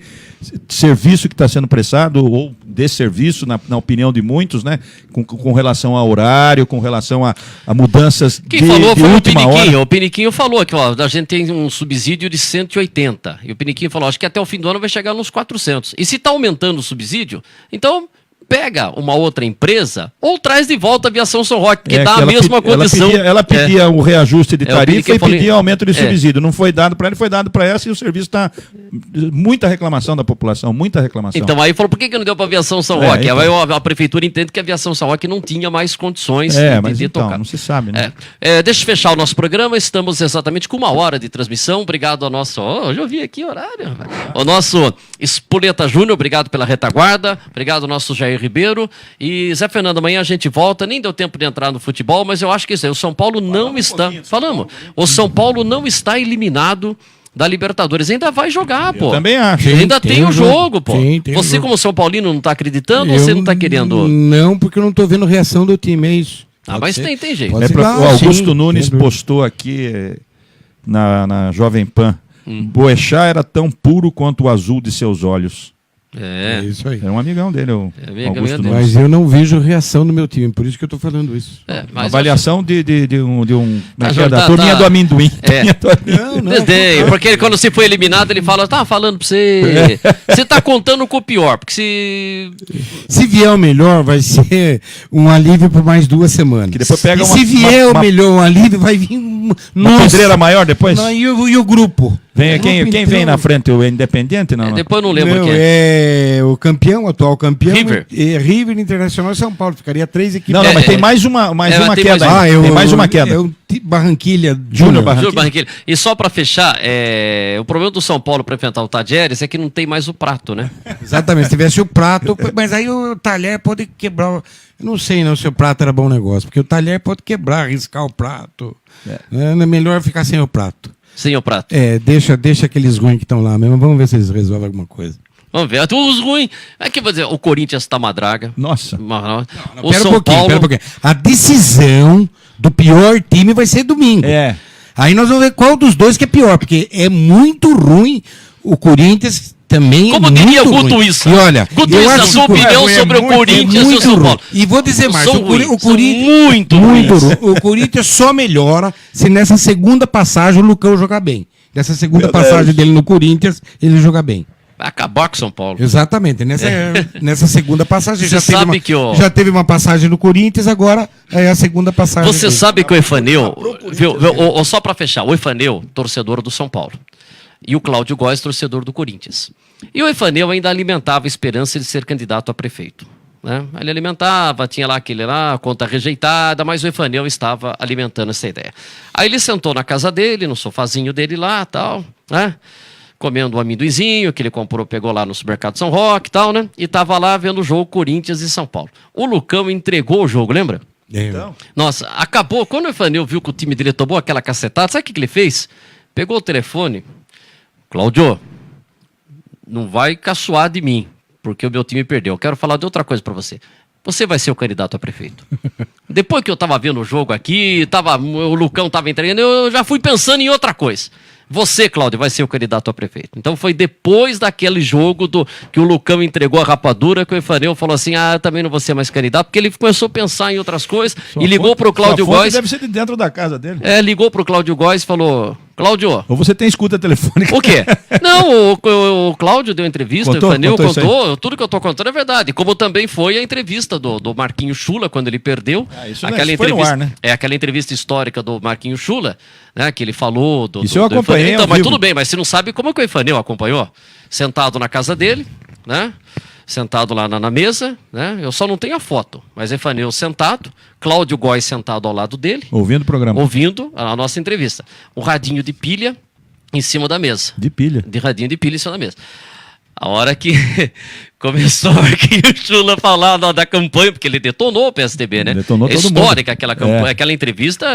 serviço que está sendo prestado, ou desserviço, na opinião de muitos, né? Com relação ao horário, com relação a mudanças Quem falou foi o Piniquinho. Hora. O Piniquinho falou que a gente tem um subsídio de 180. E o Piniquinho falou, acho que até o fim do ano vai chegar nos 400. E se está aumentando o subsídio, então pega uma outra empresa ou traz de volta a Aviação São Roque, que dá a mesma condição. Ela pedia o reajuste de tarifa e pedia aumento de subsídio. Não foi dado para ele, foi dado para essa, e o serviço está... Muita reclamação da população, muita reclamação. Então aí falou, por que não deu para a Aviação São Roque? Então... Aí a Prefeitura entende que a Aviação São Roque não tinha mais condições de tocar. Não se sabe, né? Deixa eu fechar o nosso programa, estamos exatamente com 1 hora de transmissão. Obrigado ao nosso... hoje eu vi aqui o horário. O nosso Espoleta Júnior, obrigado pela retaguarda. Obrigado ao nosso Jair Ribeiro. E Zé Fernando, amanhã a gente volta. Nem deu tempo de entrar no futebol, mas eu acho que isso aí, o São Paulo não está... O São Paulo não está eliminado da Libertadores. Ainda vai jogar, pô. Eu também acho. Ainda tem o jogo, pô. Você, jogo. como São Paulino, não está acreditando ou você não está querendo? Não, porque eu não estou vendo reação do time, é isso. Mas tem jeito. O Augusto Nunes postou aqui na Jovem Pan. Boechat era tão puro quanto o azul de seus olhos. É. isso aí. Era um amigão dele, o amigo Augusto dele. Nunes. Mas eu não vejo reação no meu time, por isso que eu tô falando isso. Uma avaliação de um da Tá, turminha tá. do amendoim. É. Não, Desdém, porque ele, quando você foi eliminado, ele fala, tava falando pra você, você tá contando com o pior, porque Se vier o melhor, vai ser um alívio por mais 2 semanas. Que depois pega e uma- se vier uma- o melhor, um alívio, vai vir Uma pedreira maior depois? Não, e o grupo? Vem, O quem grupo vem inteiro. na frente? O Independente? Não, não. depois eu não lembro Não, quem é. é o campeão, o atual campeão. River. River Internacional e São Paulo. Ficaria 3 equipes. Não, mas É, tem mais uma tem queda. mais ainda. Tem mais uma queda. É o Barranquilha Júnior Júnior. Barranquilla. Júnior Barranquilla. E só pra fechar, o problema do São Paulo pra enfrentar o Tadieres é que não tem mais o prato, né? Exatamente, se tivesse o prato, mas aí o talher pode quebrar. Eu não sei não se o prato era bom negócio, porque o talher pode quebrar, riscar o prato. É melhor ficar sem o prato. Sem o prato. Deixa aqueles ruins que estão lá mesmo, vamos ver se eles resolvem alguma coisa. Vamos ver. Os ruins. É que vou dizer, o Corinthians tá madraga. Nossa. O Pera São um pouquinho, Paulo. pera um pouquinho. A decisão do pior time vai ser domingo. É. Aí nós vamos ver qual dos dois que é pior, porque é muito ruim o Corinthians também. Como é diria muito Guto ruim. Issa. E olha, Guto eu Issa, acho a sua que o opinião Corinthians sobre o Corinthians e o São ruim. Paulo. E vou dizer mais, São ruins, o são Corinthians muito ruins. ruim. O Corinthians só melhora se nessa segunda passagem o Lucão jogar bem. Nessa segunda passagem dele no Corinthians, ele jogar bem. Vai acabar com o São Paulo. Exatamente. Nessa segunda passagem Você sabe que o- já teve uma passagem no Corinthians, agora é a segunda passagem. Você dele. sabe que o Efaneu, só pra fechar, o Efaneu, torcedor do São Paulo. E o Cláudio Góes, torcedor do Corinthians. E o Efaneu ainda alimentava a esperança de ser candidato a prefeito. Né? Ele alimentava, tinha lá aquele lá, conta rejeitada, mas o Efaneu estava alimentando essa ideia. Aí ele sentou na casa dele, no sofazinho dele lá, tal, né? Comendo um amendoizinho que ele comprou, pegou lá no supermercado São Roque e tal, né? E tava lá vendo o jogo Corinthians e São Paulo. O Lucão entregou o jogo, lembra? Nossa, acabou. Quando o Efaneu viu que o time dele tomou aquela cacetada, sabe o que ele fez? Pegou o telefone. Cláudio, não vai caçoar de mim, porque o meu time perdeu. Eu quero falar de outra coisa pra você. Você vai ser o candidato a prefeito. Depois que eu tava vendo o jogo aqui, o Lucão tava entregando, eu já fui pensando em outra coisa. Você, Cláudio, vai ser o candidato a prefeito. Então foi depois daquele jogo que o Lucão entregou a rapadura que o Efaneu falou assim, eu também não vou ser mais candidato, porque ele começou a pensar em outras coisas e ligou pro Cláudio Góes. Deve ser de dentro da casa dele. Ligou pro Cláudio Góes e falou, Cláudio, Ou você tem escuta telefônica. o quê? Não, o Cláudio deu entrevista, Contou? o Efaneu Contou isso contou, tudo que eu tô contando é verdade. Como também foi a entrevista do Marquinho Chula, quando ele perdeu. Isso não é- aquela isso foi no entrevista, ar, né? aquela entrevista histórica do Marquinho Chula, né? Que ele falou do. Isso eu do acompanhei Efaneu. Então, ao mas vivo. tudo bem, mas você não sabe como é que o Efaneu acompanhou? Sentado na casa dele, né? Sentado lá na mesa, né? Eu só não tenho a foto, mas Efaneu sentado, Cláudio Góes sentado ao lado dele, Ouvindo o programa. ouvindo a nossa entrevista. Um radinho de pilha em cima da mesa. De pilha. De radinho de pilha em cima da mesa. A hora que começou aqui o Chula falar da campanha, porque ele detonou o PSDB, né? Detonou É todo histórica mundo. aquela campanha, É. aquela entrevista.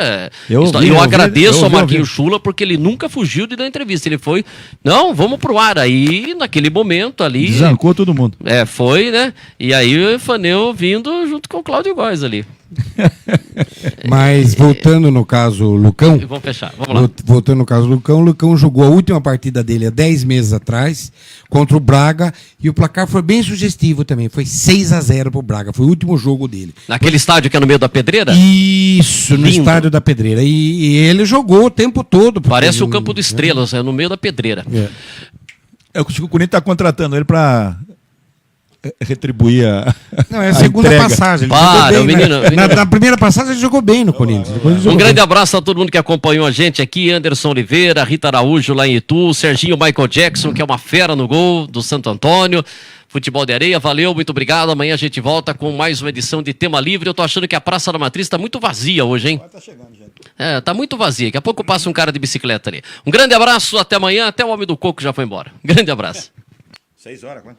Eu ouvi, eu eu agradeço ouvi, ao eu Marquinho ouvi. Chula, porque ele nunca fugiu de dar entrevista. Ele foi, não, vamos pro ar. Aí, naquele momento ali. Desancou todo mundo. Foi, né? E aí o Efaneu vindo junto com o Cláudio Góes ali. Mas voltando no caso Lucão, E vamos fechar, vamos lá. voltando no caso Lucão, o Lucão jogou a última partida dele há 10 meses atrás contra o Braga e o placar foi bem sugestivo também, foi 6-0 pro Braga, foi o último jogo dele. Naquele estádio que é no meio da pedreira? Isso, no Lindo. estádio da Pedreira. E ele jogou o tempo todo. porque Parece o ele- Campo do Estrelas, é no meio da pedreira. É. É o que o Corinthians está contratando ele para retribuir a. Não, é a segunda entrega. passagem. Ele Para, jogou bem, o menino- né? Na primeira passagem ele jogou bem no Corinthians. Depois ele jogou Um grande bem. abraço a todo mundo que acompanhou a gente aqui, Anderson Oliveira, Rita Araújo lá em Itu, Serginho Michael Jackson, que é uma fera no gol do Santo Antônio. Futebol de Areia, valeu, muito obrigado. Amanhã a gente volta com mais uma edição de Tema Livre. Eu tô achando que a Praça da Matriz tá muito vazia hoje, hein? Tá muito vazia. Daqui a pouco passa um cara de bicicleta ali. Um grande abraço, até amanhã. Até o Homem do Coco já foi embora. Grande abraço. 6 horas, quanto?